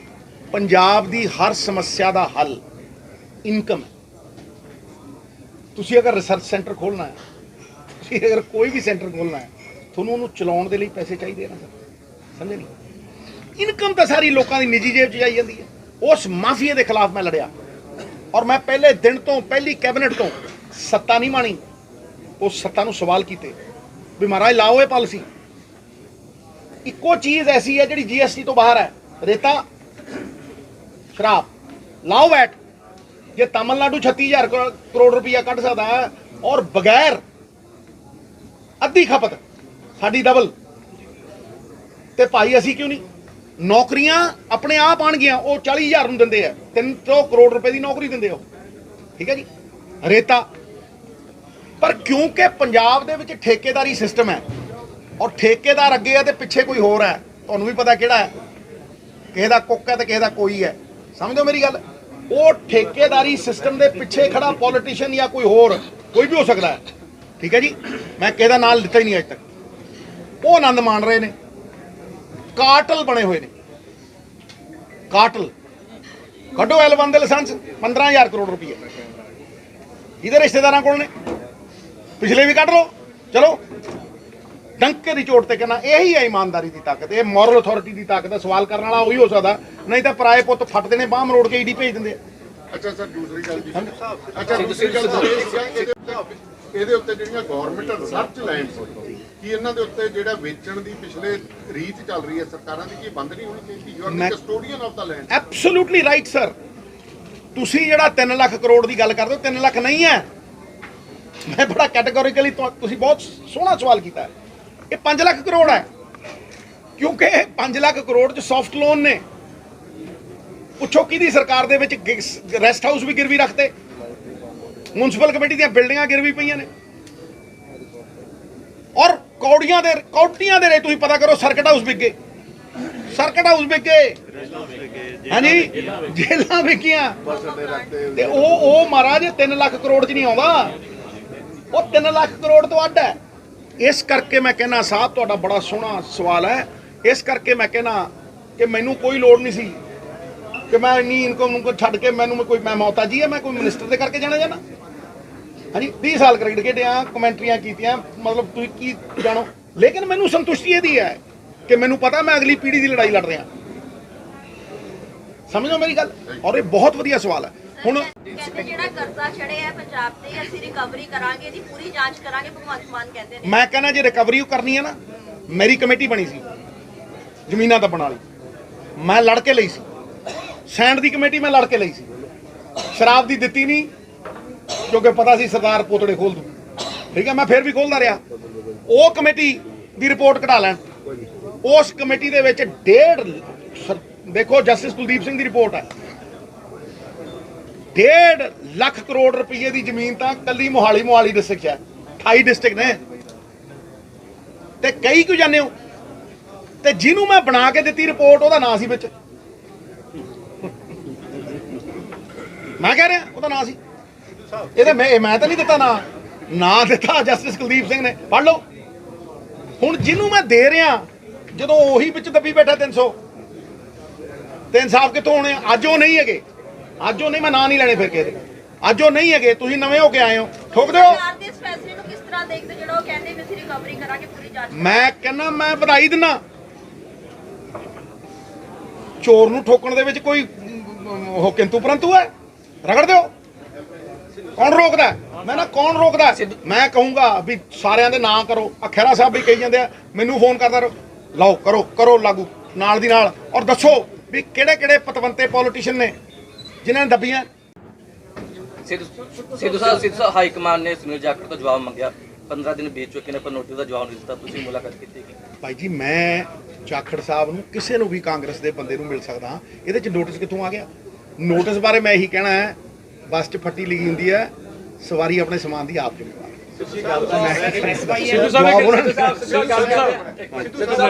ਪੰਜਾਬ ਦੀ ਹਰ ਸਮੱਸਿਆ ਦਾ ਹੱਲ ਇਨਕਮ ਹੈ। ਤੁਸੀਂ ਅਗਰ ਰਿਸਰਚ ਸੈਂਟਰ ਖੋਲ੍ਹਣਾ ਹੈ, ਤੁਸੀਂ ਅਗਰ ਕੋਈ ਵੀ ਸੈਂਟਰ ਖੋਲ੍ਹਣਾ ਹੈ, ਤੁਹਾਨੂੰ ਉਹਨੂੰ ਚਲਾਉਣ ਦੇ ਲਈ ਪੈਸੇ ਚਾਹੀਦੇ ਆ ਨਾ ਸਰ, ਸਮਝੇ ਨਹੀਂ? ਇਨਕਮ ਤਾਂ ਸਾਰੀ ਲੋਕਾਂ ਦੀ ਨਿੱਜੀ ਜੇਬ 'ਚ ਜਾਈ ਜਾਂਦੀ ਹੈ। ਉਸ ਮਾਫੀਏ ਦੇ ਖਿਲਾਫ ਮੈਂ ਲੜਿਆ, ਔਰ ਮੈਂ ਪਹਿਲੇ ਦਿਨ ਤੋਂ, ਪਹਿਲੀ ਕੈਬਨਿਟ ਤੋਂ ਸੱਤਾ ਨਹੀਂ ਮਾਣੀ, ਉਸ ਸੱਤਾ ਨੂੰ ਸਵਾਲ ਕੀਤੇ ਵੀ ਮਹਾਰਾਜ ਲਾਓ ਇਹ ਪਾਲਿਸੀ। ਇੱਕੋ ਚੀਜ਼ ਐਸੀ ਹੈ ਜਿਹੜੀ GST ਤੋਂ ਬਾਹਰ ਹੈ, ਰੇਤਾ, ਸ਼ਰਾਬ, ਲਾਓ ਵੈਟ। ਜੇ ਤਮਿਲਨਾਡੂ 36,000 ਕਰੋੜ ਰੁਪਈਆ ਕੱਢ ਸਕਦਾ ਹੈ ਔਰ ਬਗੈਰ ਅੱਧੀ ਖਪਤ ਸਾਡੀ ਡਬਲ, ਤੇ ਭਾਈ ਅਸੀਂ ਕਿਉਂ ਨਹੀਂ? ਨੌਕਰੀਆਂ ਆਪਣੇ ਆਪ ਆਣਗੀਆਂ, ਉਹ 40,000 ਨੂੰ ਦਿੰਦੇ ਆ, 300 ਕਰੋੜ ਰੁਪਏ ਦੀ ਨੌਕਰੀ ਦਿੰਦੇ ਹੋ, ਠੀਕ ਹੈ ਜੀ। ਰੇਤਾ, ਪਰ ਕਿਉਂਕਿ ਪੰਜਾਬ ਦੇ ਵਿੱਚ ਠੇਕੇਦਾਰੀ ਸਿਸਟਮ ਹੈ, ਔਰ ਠੇਕੇਦਾਰ ਅੱਗੇ ਹੈ ਤੇ ਪਿੱਛੇ ਕੋਈ ਹੋਰ ਹੈ, ਤੁਹਾਨੂੰ ਵੀ ਪਤਾ ਕਿਹੜਾ ਹੈ, ਕਿਸੇ ਦਾ ਕੁੱਕ ਹੈ ਤੇ ਕਿਸੇ ਦਾ ਕੋਈ ਹੈ, ਸਮਝੋ ਮੇਰੀ ਗੱਲ। ਉਹ ਠੇਕੇਦਾਰੀ ਸਿਸਟਮ ਦੇ ਪਿੱਛੇ ਖੜਾ ਪੋਲੀਟੀਸ਼ੀਅਨ ਜਾਂ ਕੋਈ ਹੋਰ, ਕੋਈ ਵੀ ਹੋ ਸਕਦਾ ਹੈ, ਠੀਕ ਹੈ ਜੀ। ਮੈਂ ਕਿਸੇ ਦਾ ਨਾਮ ਲਿੱਤਾ ਹੀ ਨਹੀਂ ਅੱਜ ਤੱਕ। ਉਹ ਆਨੰਦ ਮਾਣ ਰਹੇ ਨੇ, ਕਾਰਟਲ ਬਣੇ ਹੋਏ ਨੇ, ਕਾਰਟਲ। ਕੱਢੋ L1 ਦੇ ਲਾਇਸੈਂਸ, 15,000 ਕਰੋੜ ਰੁਪਏ ਇਹਦੇ ਰਿਸ਼ਤੇਦਾਰਾਂ ਕੋਲ ਨੇ, ਪਿਛਲੇ ਵੀ ਕੱਢ ਲਓ। ਚਲੋ ਡੰਕੇ ਦੀ ਚੋਟ ਤੇ ਕਹਿੰਦਾ ਇਹੀ ਹੈ ਇਮਾਨਦਾਰੀ ਦੀ ਤਾਕਤ, ਇਹ ਮੋਰਲ ਅਥਾਰਟੀ ਦੀ ਤਾਕਤ ਹੈ। ਸਵਾਲ ਕਰਨ ਵਾਲਾ ਉਹੀ ਹੋ ਸਕਦਾ, ਨਹੀਂ ਤਾਂ ਪਰਾਏ ਪੁੱਤ ਫੱਟਦੇ ਨੇ, ਬਾਹ ਮਰੋੜ ਕੇ ਈਡੀ ਭੇਜ ਦਿੰਦੇ ਆ। ਅੱਛਾ ਸਰ, ਦੂਸਰੀ ਗੱਲ ਜੀ, ਅੱਛਾ ਦੂਸਰੀ ਗੱਲ ਇਹਦੇ ਉੱਤੇ ਜਿਹੜੀਆਂ ਗਵਰਨਮੈਂਟ ਰਿਸਰਚ ਲੈਂਡਸ ਕੀ ਇਹਨਾਂ ਦੇ ਉੱਤੇ ਜਿਹੜਾ ਵੇਚਣ ਦੀ ਪਿਛਲੇ ਰੀਤ ਚੱਲ ਰਹੀ ਹੈ ਸਰਕਾਰਾਂ ਦੀ, ਕੀ ਬੰਦ ਨਹੀਂ ਹੋਣੀ ਚਾਹੀਦੀ? You are the custodian of the land. Absolutely right sir. ਤੁਸੀਂ ਜਿਹੜਾ 3 ਲੱਖ ਕਰੋੜ ਦੀ ਗੱਲ ਕਰਦੇ ਹੋ, 3 ਲੱਖ ਨਹੀਂ ਹੈ। ਮੈਂ ਬੜਾ ਕੈਟੇਗੋਰੀਕਲੀ, ਤੁਸੀਂ ਬਹੁਤ ਸੋਹਣਾ ਸਵਾਲ ਕੀਤਾ ਹੈ। ਇਹ 5 ਲੱਖ ਕਰੋੜ ਹੈ, ਕਿਉਂਕਿ 5 ਲੱਖ ਕਰੋੜ 'ਚ ਸੌਫਟ ਲੋਨ ਨੇ। ਪੁੱਛੋ ਕਿਹਦੀ ਸਰਕਾਰ ਦੇ ਵਿੱਚ ਰੈਸਟ ਹਾਊਸ ਵੀ ਗਿਰਵੀ ਰੱਖਦੇ, ਮਿਊਨਿਸਪਲ ਕਮੇਟੀ ਦੀਆਂ ਬਿਲਡਿੰਗਾਂ ਗਿਰਵੀ ਪਈਆਂ ਨੇ, ਔਰ ਕੌੜੀਆਂ ਦੇ ਰਹੇ। ਤੁਸੀਂ ਪਤਾ ਕਰੋ, ਸਰਕਟ ਹਾਊਸ ਵਿਕ ਗਏ, ਸਰਕਟ ਹਾਊਸ ਵਿਕ ਗਏ, ਹਾਂਜੀ, ਜੇਲਾਂ ਵਿਕੀਆਂ। ਤੇ ਉਹ ਮਹਾਰਾਜ 3 ਲੱਖ ਕਰੋੜ 'ਚ ਨਹੀਂ ਆਉਂਦਾ, ਉਹ 3 ਲੱਖ ਕਰੋੜ ਤੋਂ ਅੱਡ ਹੈ। ਇਸ ਕਰਕੇ ਮੈਂ ਕਹਿੰਦਾ ਸਾਹਿਬ, ਤੁਹਾਡਾ ਬੜਾ ਸੋਹਣਾ ਸਵਾਲ ਹੈ ਇਸ ਕਰਕੇ ਮੈਂ ਕਹਿਣਾ ਕਿ ਮੈਨੂੰ ਕੋਈ ਲੋੜ ਨਹੀਂ ਸੀ ਕਿ ਮੈਂ ਇੰਨੀ ਇਨਕਮ ਨੂੰ ਛੱਡ ਕੇ ਮੈਂ ਮੌਤਾਜੀ ਆ, ਮੈਂ ਕੋਈ ਮਿਨਿਸਟਰ ਦੇ ਕਰਕੇ ਜਾਣਾ ਹਾਂਜੀ 30 ਸਾਲ ਕ੍ਰਿਕਟ ਖੇਡਿਆ, ਕਮੈਂਟਰੀਆਂ ਕੀਤੀਆਂ, ਮਤਲਬ ਤੁਸੀਂ ਕੀ ਜਾਣੋ। ਲੇਕਿਨ ਮੈਨੂੰ ਸੰਤੁਸ਼ਟੀ ਇਹਦੀ ਹੈ ਕਿ ਮੈਨੂੰ ਪਤਾ ਮੈਂ ਅਗਲੀ ਪੀੜ੍ਹੀ ਦੀ ਲੜਾਈ ਲੜ ਰਿਹਾ। ਸਮਝੋ ਮੇਰੀ ਗੱਲ। ਔਰ ਇਹ ਬਹੁਤ ਵਧੀਆ ਸਵਾਲ ਹੈ। ਹੁਣ ਕਹਿੰਦੇ ਜਿਹੜਾ ਕਰਜ਼ਾ ਚੜਿਆ ਹੈ ਪੰਜਾਬ ਤੇ, ਅਸੀਂ ਰਿਕਵਰੀ ਕਰਾਂਗੇ, ਦੀ ਪੂਰੀ ਜਾਂਚ ਕਰਾਂਗੇ, ਭਗਵੰਤ ਮਾਨ ਕਹਿੰਦੇ ਨੇ। ਮੈਂ ਕਹਿੰਦਾ ਜੇ ਰਿਕਵਰੀ ਕਰਨੀ ਹੈ ਨਾ, ਮੇਰੀ ਕਮੇਟੀ ਬਣੀ ਸੀ ਜ਼ਮੀਨਾਂ ਦੱਬਣ ਵਾਲੀ, ਮੈਂ ਲੜ ਕੇ ਲਈ ਸੀ। ਸੈਂਡ ਦੀ ਕਮੇਟੀ ਮੈਂ ਲੜ ਕੇ ਲਈ ਸੀ, ਸ਼ਰਾਬ ਦੀ ਦਿੱਤੀ ਨਹੀਂ ਕਿਉਂਕਿ ਪਤਾ ਸੀ ਸਰਦਾਰ ਪੋਤੜੇ ਖੋਲ ਦੂ, ਠੀਕ ਹੈ, ਮੈਂ ਫਿਰ ਵੀ ਖੋਲਦਾ ਰਿਹਾ। ਉਹ ਕਮੇਟੀ ਦੀ ਰਿਪੋਰਟ ਕਢਾ ਲੈਣ। ਉਸ ਕਮੇਟੀ ਦੇ ਵਿੱਚ ਦੇਖੋ ਜਸਟਿਸ ਕੁਲਦੀਪ ਸਿੰਘ ਦੀ ਰਿਪੋਰਟ ਹੈ, 1.5 ਲੱਖ ਕਰੋੜ ਰੁਪਏ ਦੀ ਜ਼ਮੀਨ ਤਾਂ ਕੱਲੀ ਮੋਹਾਲੀ ਡਿਸਟ੍ਰਿਕਟ 'ਚ ਹੈ। 28 ਡਿਸਟ੍ਰਿਕਟ ਨੇ ਤੇ ਕਈ ਕਿਉਂ ਜਾਂਦੇ ਹੋ। ਤੇ ਜਿਹਨੂੰ ਮੈਂ ਬਣਾ ਕੇ ਦਿੱਤੀ ਰਿਪੋਰਟ, ਉਹਦਾ ਨਾਂ ਸੀ ਵਿੱਚ, ਮੈਂ ਕਹਿ ਰਿਹਾ ਉਹਦਾ ਨਾਂ ਸੀ। ਇਹਦੇ ਮੈਂ ਤਾਂ ਨਹੀਂ ਦਿੱਤਾ ਨਾਂ ਦਿੱਤਾ ਜਸਟਿਸ ਕੁਲਦੀਪ ਸਿੰਘ ਨੇ, ਪੜ੍ਹ ਲਓ। ਹੁਣ ਜਿਹਨੂੰ ਮੈਂ ਦੇ ਰਿਹਾ, ਜਦੋਂ ਉਹੀ ਵਿੱਚ ਦੱਬੀ ਬੈਠਾ 300 ਤੇ ਇਨਸਾਫ ਕਿੱਥੋਂ ਹੋਣੇ? ਅੱਜ ਉਹ ਨਹੀਂ ਹੈਗੇ, ਅੱਜ ਉਹ ਨਹੀਂ, ਮੈਂ ਨਾਂ ਨਹੀਂ ਲੈਣੇ ਫਿਰ ਕਿਸੇ ਦੇ, ਅੱਜ ਉਹ ਨਹੀਂ ਹੈਗੇ। ਤੁਸੀਂ ਨਵੇਂ ਹੋ ਕੇ ਆਏ ਹੋ, ਠੋਕ ਦਿਓ। ਸਰਕਾਰ ਦੇ ਇਸ ਫੈਸਲੇ ਨੂੰ ਕਿਸ ਤਰ੍ਹਾਂ ਦੇਖਦੇ, ਜਿਹੜਾ ਉਹ ਕਹਿੰਦੇ ਵੀ ਅਸੀਂ ਰਿਕਵਰੀ ਕਰਾਂਗੇ, ਪੂਰੀ ਜਾਂਚ? ਮੈਂ ਕਹਿੰਦਾ ਮੈਂ ਵਧਾਈ ਦਿੰਦਾ। ਚੋਰ ਨੂੰ ਠੋਕਣ ਦੇ ਵਿੱਚ ਕੋਈ ਉਹ ਕਿੰਤੂ ਪਰੰਤੂ ਹੈ? ਰਗੜ ਦਿਓ। ਕੌਣ ਰੋਕਦਾ? ਮੈਂ ਨਾ ਕੌਣ ਰੋਕਦਾ? ਮੈਂ ਕਹੂੰਗਾ ਵੀ ਸਾਰਿਆਂ ਦੇ ਨਾਂ ਕਰੋ। ਖਹਿਰਾ ਸਾਹਿਬ ਵੀ ਕਹੀ ਜਾਂਦੇ ਆ, ਮੈਨੂੰ ਫੋਨ ਕਰਦਾ ਰਹੋ, ਲਓ ਕਰੋ ਲਾਗੂ ਨਾਲ ਦੀ ਨਾਲ, ਔਰ ਦੱਸੋ ਵੀ ਕਿਹੜੇ ਪਤਵੰਤੇ ਪੋਲੀਟੀਸ਼ੀਅਨ ਨੇ ਜਿਨ੍ਹਾਂ ਨੇ ਦੱਬੀਆਂ। ਸਿੱਧੂ ਸਾਹਿਬ ਹਾਈ ਕਮਾਨ ਨੇ ਸੁਨੀਲ ਜਾਖੜ ਤੋਂ ਜਵਾਬ ਮੰਗਿਆ, 15 ਦਿਨ ਬੀਤ ਚੁੱਕੇ ਨੇ ਪਰ ਨੋਟਿਸ ਦਾ ਜਵਾਬ ਨਹੀਂ ਦਿੱਤਾ। ਤੁਸੀਂ ਮੁਲਾਕਾਤ ਕੀਤੀ? ਭਾਈ ਜੀ ਮੈਂ ਜਾਖੜ ਸਾਹਿਬ ਨੂੰ, ਕਿਸੇ ਨੂੰ ਵੀ ਕਾਂਗਰਸ ਦੇ ਬੰਦੇ ਨੂੰ ਮਿਲ ਸਕਦਾ ਹਾਂ। ਇਹਦੇ 'ਚ ਨੋਟਿਸ ਕਿੱਥੋਂ ਆ ਗਿਆ? ਨੋਟਿਸ ਬਾਰੇ ਮੈਂ ਇਹੀ ਕਹਿਣਾ ਹੈ, ਬੱਸ 'ਚ ਫੱਟੀ ਲਿਖੀ ਹੁੰਦੀ ਹੈ, ਸਵਾਰੀ ਆਪਣੇ ਸਮਾਨ ਦੀ ਆਪ ਜ਼ਿੰਮੇਵਾਰ।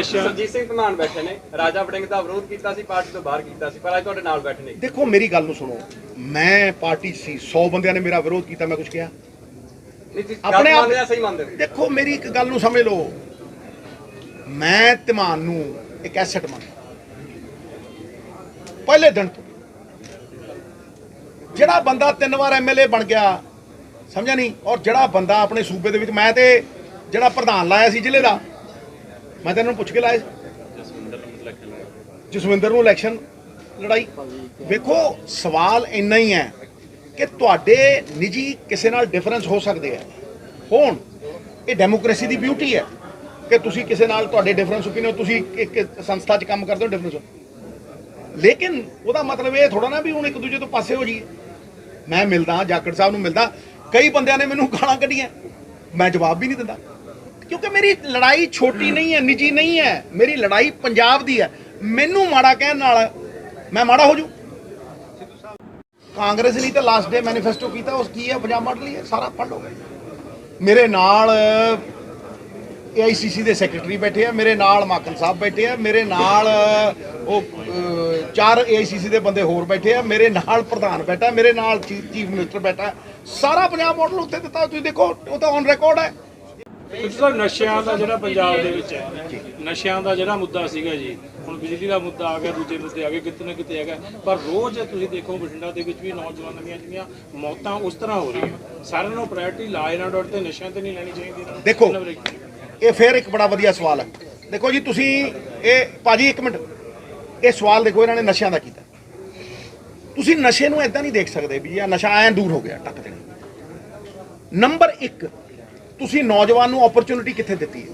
ਸਰਜੀਤ ਸਿੰਘ ਧਮਾਨ ਬੈਠੇ ਨੇ, ਰਾਜਾ ਵੜਿੰਗ ਦਾ ਵਿਰੋਧ ਕੀਤਾ ਸੀ, ਪਾਰਟੀ ਤੋਂ ਬਾਹਰ ਕੀਤਾ ਸੀ, ਪਰ ਅੱਜ ਤੁਹਾਡੇ ਨਾਲ ਬੈਠੇ ਨੇ। ਦੇਖੋ ਮੇਰੀ ਗੱਲ ਨੂੰ ਸੁਣੋ, ਮੈਂ ਪਾਰਟੀ 'ਚ ਸੀ, 100 ਬੰਦਿਆਂ ਨੇ ਮੇਰਾ ਵਿਰੋਧ ਕੀਤਾ, ਮੈਂ ਕੁਝ ਕਿਹਾ? ਆਪਣੇ ਆਪ ਸਹੀ ਮੰਨਦੇ ਹੋ? ਦੇਖੋ ਮੇਰੀ ਇੱਕ ਗੱਲ ਨੂੰ ਸਮਝ ਲਓ, ਮੈਂ ਧਮਾਨ ਨੂੰ ਇੱਕ ਐਸੈਟ ਮੰਨਦਾ ਪਹਿਲੇ ਦਿਨ ਤੋਂ। ਜਿਹੜਾ ਬੰਦਾ 3 ਵਾਰ ਐਮਐਲਏ ਬਣ ਗਿਆ, ਸਮਝਿਆ ਨਹੀਂ, ਔਰ ਜਿਹੜਾ ਬੰਦਾ ਆਪਣੇ ਸੂਬੇ ਦੇ ਵਿੱਚ, ਮੈਂ ਤੇ ਜਿਹੜਾ ਪ੍ਰਧਾਨ ਲਾਇਆ ਸੀ ਜ਼ਿਲ੍ਹੇ ਦਾ, ਮੈਂ ਤੈਨੂੰ ਪੁੱਛ ਕੇ ਲਾਇਆ ਜਸਵਿੰਦਰ ਨੂੰ ਇਲੈਕਸ਼ਨ ਲੜਾਈ। ਵੇਖੋ ਸਵਾਲ ਇੰਨਾ ਹੀ ਹੈ ਕਿ ਤੁਹਾਡੇ ਨਿੱਜੀ ਕਿਸੇ ਨਾਲ ਡਿਫਰੈਂਸ ਹੋ ਸਕਦੇ ਆ, ਹੋਣ, ਇਹ ਡੈਮੋਕ੍ਰੇਸੀ ਦੀ ਬਿਊਟੀ ਹੈ ਕਿ ਤੁਸੀਂ ਕਿਸੇ ਨਾਲ ਤੁਹਾਡੇ ਡਿਫਰੈਂਸ ਓਪੀਨੀਅਨ, ਤੁਸੀਂ ਇੱਕ ਸੰਸਥਾ 'ਚ ਕੰਮ ਕਰਦੇ ਹੋ ਡਿਫਰੈਂਸ, ਲੇਕਿਨ ਉਹਦਾ ਮਤਲਬ ਇਹ ਥੋੜਾ ਨਾ ਵੀ ਹੁਣ ਇੱਕ ਦੂਜੇ ਤੋਂ ਪਾਸੇ ਹੋ ਜਾਈਏ। ਮੈਂ ਮਿਲਦਾ ਜਾਖੜ ਸਾਹਿਬ ਨੂੰ ਮਿਲਦਾ, ਕਈ ਬੰਦਿਆਂ ਨੇ ਮੈਨੂੰ ਗਾਲਾਂ ਕੱਢੀਆਂ, ਮੈਂ ਜਵਾਬ ਵੀ ਨਹੀਂ ਦਿੰਦਾ, ਕਿਉਂਕਿ ਮੇਰੀ ਲੜਾਈ ਛੋਟੀ ਨਹੀਂ ਹੈ, ਨਿੱਜੀ ਨਹੀਂ ਹੈ, ਮੇਰੀ ਲੜਾਈ ਪੰਜਾਬ ਦੀ ਹੈ। ਮੈਨੂੰ ਮਾੜਾ ਕਹਿਣ ਨਾਲ ਮੈਂ ਮਾੜਾ ਹੋ ਜੂ। ਕਾਂਗਰਸ ਨੇ ਤਾਂ ਲਾਸਟ ਡੇ ਮੈਨੀਫੈਸਟੋ ਕੀਤਾ, ਉਸ ਕੀ ਹੈ? ਪੰਜਾਬ ਮਾਡਲ ਹੀ ਹੈ, ਸਾਰਾ ਪੜ੍ਹ ਲਓ। ਮੇਰੇ ਨਾਲ AICC ਦੇ ਸੈਕਟਰੀ ਬੈਠੇ ਆ, ਮੇਰੇ ਨਾਲ ਮਾਕਨ ਸਾਹਿਬ ਬੈਠੇ ਆ, ਮੇਰੇ ਨਾਲ ਉਹ 4 AICC ਦੇ ਬੰਦੇ ਹੋਰ ਬੈਠੇ ਆ, ਮੇਰੇ ਨਾਲ ਪ੍ਰਧਾਨ ਬੈਠਾ, ਮੇਰੇ ਨਾਲ ਚੀਫ ਮਿਨਿਸਟਰ ਬੈਠਾ, ਸਾਰਾ ਪੰਜਾਬ ਮਾਡਲ ਉੱਤੇ ਦਿੱਤਾ। ਤੁਸੀਂ ਦੇਖੋ, ਉਹ ਤਾਂ ਔਨ ਰਿਕਾਰਡ ਹੈ। ਸਰ ਨਸ਼ਿਆਂ ਦਾ ਜਿਹੜਾ ਪੰਜਾਬ ਦੇ ਵਿੱਚ ਹੈ, ਨਸ਼ਿਆਂ ਦਾ ਜਿਹੜਾ ਮੁੱਦਾ ਸੀਗਾ ਜੀ, ਹੁਣ ਬਿਜਲੀ ਦਾ ਮੁੱਦਾ ਆ ਗਿਆ, ਦੂਜੇ ਮੁੱਦੇ ਆ ਗਏ, ਕਿਤੇ ਨਾ ਕਿਤੇ ਹੈਗਾ, ਪਰ ਰੋਜ਼ ਤੁਸੀਂ ਦੇਖੋ ਬਠਿੰਡਾ ਦੇ ਵਿੱਚ ਵੀ ਨੌਜਵਾਨਾਂ ਦੀਆਂ ਜਿਹੜੀਆਂ ਮੌਤਾਂ ਉਸ ਤਰ੍ਹਾਂ ਹੋ ਰਹੀਆਂ। ਸਾਰਿਆਂ ਨੂੰ ਪ੍ਰਾਇੋਰਟੀ ਲਾ ਐਂਡ ਆਰਡਰ ਤੇ ਨਸ਼ਿਆਂ ਤੇ ਨਹੀਂ ਲੈਣੀ ਚਾਹੀਦੀ। ਦੇਖੋ ਇਹ ਫਿਰ ਇੱਕ ਬੜਾ ਵਧੀਆ ਸਵਾਲ ਹੈ। ਦੇਖੋ ਜੀ ਤੁਸੀਂ ਇਹ ਭਾਜੀ ਇੱਕ ਮਿੰਟ, ਇਹ ਸਵਾਲ ਦੇਖੋ ਇਹਨਾਂ ਨੇ ਨਸ਼ਿਆਂ ਦਾ ਕੀਤਾ। ਤੁਸੀਂ ਨਸ਼ੇ ਨੂੰ ਇਦਾਂ ਨਹੀਂ ਦੇਖ ਸਕਦੇ ਵੀ ਇਹ ਨਸ਼ਾ ਐਂ ਦੂਰ ਹੋ ਗਿਆ, ਟੱਕ ਦੇਣਾ। ਨੰਬਰ 1, ਤੁਸੀਂ ਨੌਜਵਾਨ ਨੂੰ ਓਪਰਚੁਨਿਟੀ ਕਿੱਥੇ ਦਿੱਤੀ ਹੈ?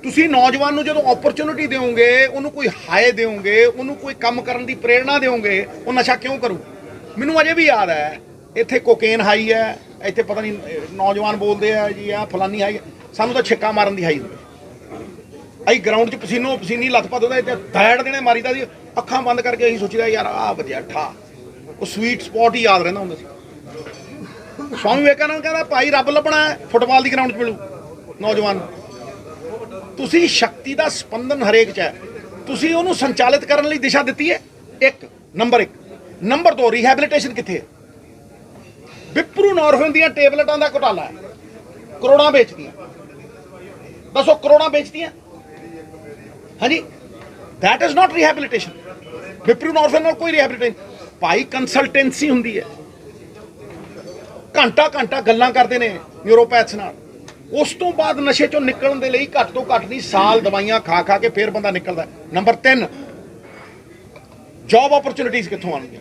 ਤੁਸੀਂ ਨੌਜਵਾਨ ਨੂੰ ਜਦੋਂ ਓਪਰਚੁਨਿਟੀ ਦਿਓਗੇ, ਉਹਨੂੰ ਕੋਈ ਹਾਏ ਦਿਓਗੇ, ਉਹਨੂੰ ਕੋਈ ਕੰਮ ਕਰਨ ਦੀ ਪ੍ਰੇਰਣਾ ਦਿਓਗੇ, ਉਹ ਨਸ਼ਾ ਕਿਉਂ ਕਰੂ? ਮੈਨੂੰ ਅਜੇ ਵੀ ਯਾਦ ਹੈ, ਇੱਥੇ ਕੋਕੇਨ ਹਾਈ ਹੈ, ਇੱਥੇ ਪਤਾ ਨਹੀਂ ਨੌਜਵਾਨ ਬੋਲਦੇ ਆ ਜੀ ਆ ਫਲਾਨੀ ਹਾਈ, ਸਾਨੂੰ ਤਾਂ ਛਿੱਕਾ ਮਾਰਨ ਦੀ ਹਾਈ ਹੁੰਦੀ। ਅਸੀਂ ਗਰਾਊਂਡ 'ਚ ਪਸੀਨੋ ਪਸੀਨੀ ਲੱਥਪੱਥ ਉਹਦਾ ਇੱਥੇ ਦੈੜ ਦੇਣੇ ਮਾਰੀਦਾ ਸੀ, ਅੱਖਾਂ ਬੰਦ ਕਰਕੇ ਅਸੀਂ ਸੋਚੀਦਾ ਯਾਰ ਆਹ ਵਧੀਆ ਠਾ, ਉਹ ਸਵੀਟ ਸਪੌਟ ਹੀ ਯਾਦ ਰਹਿੰਦਾ ਹੁੰਦਾ ਸੀ। ਸਵਾਮੀ ਵਿਵੇਕਾਨੰਦ ਕਹਿੰਦਾ ਭਾਈ ਰੱਬ ਲੱਭਣਾ ਹੈ, ਫੁੱਟਬਾਲ ਦੀ ਗਰਾਊਂਡ 'ਚ ਮਿਲੂ ਨੌਜਵਾਨ। ਤੁਸੀਂ ਸ਼ਕਤੀ ਦਾ ਸਪੰਦਨ ਹਰੇਕ 'ਚ ਹੈ, ਤੁਸੀਂ ਉਹਨੂੰ ਸੰਚਾਲਿਤ ਕਰਨ ਲਈ ਦਿਸ਼ਾ ਦਿੱਤੀ ਹੈ। ਨੰਬਰ 1। ਨੰਬਰ 2, ਰੀਹੈਬਿਲਿਟੇਸ਼ਨ ਕਿੱਥੇ ਹੈ? ਵਿਪਰੂ ਨੋਰਫਿਨ ਦੀਆਂ ਟੇਬਲੇਟਾਂ ਦਾ ਘੁਟਾਲਾ ਹੈ, ਕਰੋੜਾਂ ਵੇਚਦੀਆਂ। ਦੱਸੋ ਕਰੋੜਾਂ ਵੇਚਦੀਆਂ। ਹਾਂਜੀ that is not rehabilitation. ਵਿਪਰੂ ਨੌਰਫਨ ਨਾਲ ਕੋਈ rehabilitation ਭਾਈ ਕੰਸਲਟੈਂਸੀ ਹੁੰਦੀ ਹੈ, ਘੰਟਾ ਗੱਲਾਂ ਕਰਦੇ ਨੇ ਨਿਊਰੋਪੈਥਸ ਨਾਲ, ਉਸ ਤੋਂ ਬਾਅਦ ਨਸ਼ੇ ਚੋਂ ਨਿਕਲਣ ਦੇ ਲਈ ਘੱਟ ਤੋਂ ਘੱਟ ਨਹੀਂ ਸਾਲ ਦਵਾਈਆਂ ਖਾ ਕੇ ਫਿਰ ਬੰਦਾ ਨਿਕਲਦਾ। ਨੰਬਰ 3 ਜੌਬ ਓਪਰਚੁਨਿਟੀਜ਼ ਕਿੱਥੋਂ ਆਉਣਗੀਆਂ?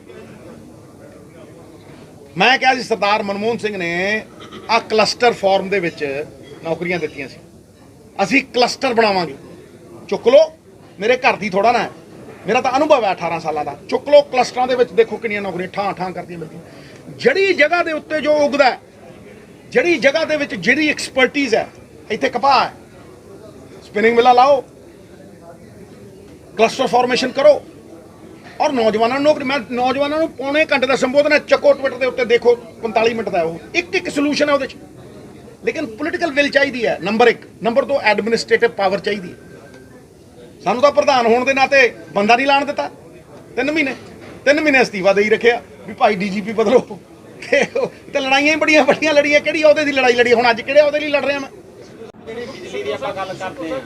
ਮੈਂ ਕਿਹਾ ਸੀ ਸਰਦਾਰ ਮਨਮੋਹਨ ਸਿੰਘ ਨੇ ਆ ਕਲਸਟਰ ਫਾਰਮ ਦੇ ਵਿੱਚ ਨੌਕਰੀਆਂ ਦਿੱਤੀਆਂ ਸੀ, ਅਸੀਂ ਕਲਸਟਰ ਬਣਾਵਾਂਗੇ। ਚੁੱਕ ਲਓ, ਮੇਰੇ ਘਰ ਦੀ ਥੋੜਾ ਨਾ ਹੈ, ਮੇਰਾ ਤਾਂ ਅਨੁਭਵ ਹੈ 18 ਸਾਲਾਂ ਦਾ। ਚੁੱਕ ਲਓ, ਕਲਸਟਰਾਂ ਦੇ ਵਿੱਚ ਦੇਖੋ ਕਿੰਨੀਆਂ ਨੌਕਰੀਆਂ ਠਾਂ ਕਰਦੀਆਂ ਮਿਲਦੀਆਂ। ਜਿਹੜੀ ਜਗ੍ਹਾ ਦੇ ਉੱਤੇ ਜੋ ਉਗਦਾ ਹੈ, ਜਿਹੜੀ ਜਗ੍ਹਾ ਦੇ ਵਿੱਚ ਜਿਹੜੀ ਐਕਸਪਰਟੀਜ਼ ਹੈ, ਇੱਥੇ ਕਪਾਹ ਹੈ, ਸਪਿਨਿੰਗ ਮਿਲਾਂ ਲਾਓ, ਕਲਸਟਰ ਫਾਰਮੇਸ਼ਨ ਕਰੋ ਔਰ ਨੌਜਵਾਨਾਂ ਨੂੰ ਨੌਕਰੀ। ਮੈਂ ਨੌਜਵਾਨਾਂ ਨੂੰ ਪੌਣੇ ਘੰਟੇ ਦਾ ਸੰਬੋਧਨ ਹੈ, ਚੱਕੋ ਟਵਿੱਟਰ ਦੇ ਉੱਤੇ ਦੇਖੋ 45 ਮਿੰਟ ਦਾ, ਉਹ ਇੱਕ ਸੋਲੂਸ਼ਨ ਹੈ ਉਹਦੇ 'ਚ। ਲੇਕਿਨ ਪੋਲੀਟੀਕਲ ਵਿਲ ਚਾਹੀਦੀ ਹੈ, ਨੰਬਰ 1। ਨੰਬਰ 2 ਐਡਮਿਨਿਸਟ੍ਰੇਟਿਵ ਪਾਵਰ ਚਾਹੀਦੀ ਹੈ। ਸਾਨੂੰ ਤਾਂ ਪ੍ਰਧਾਨ ਹੋਣ ਦੇ ਨਾਤੇ ਬੰਦਾ ਨਹੀਂ ਲਾਣ ਦਿੱਤਾ। 3 ਮਹੀਨੇ ਅਸਤੀਫਾ ਦੇ ਹੀ ਰੱਖਿਆ ਵੀ ਭਾਈ ਡੀਜੀਪੀ ਬਦਲੋ। ਤੇ ਲੜਾਈਆਂ ਹੀ ਬੜੀਆਂ ਵੱਡੀਆਂ ਲੜੀਆਂ, ਕਿਹੜੀ ਉਹਦੇ ਦੀ ਲੜਾਈ ਲੜੀ? ਹੁਣ ਅੱਜ ਕਿਹੜੇ ਉਹਦੇ ਲਈ ਲੜ ਰਿਹਾ ਮੈਂ? ਜਿਹੜੀ ਬਿਜਲੀ ਦੀ ਆਪਾਂ ਗੱਲ ਕਰਦੇ ਹਾਂ,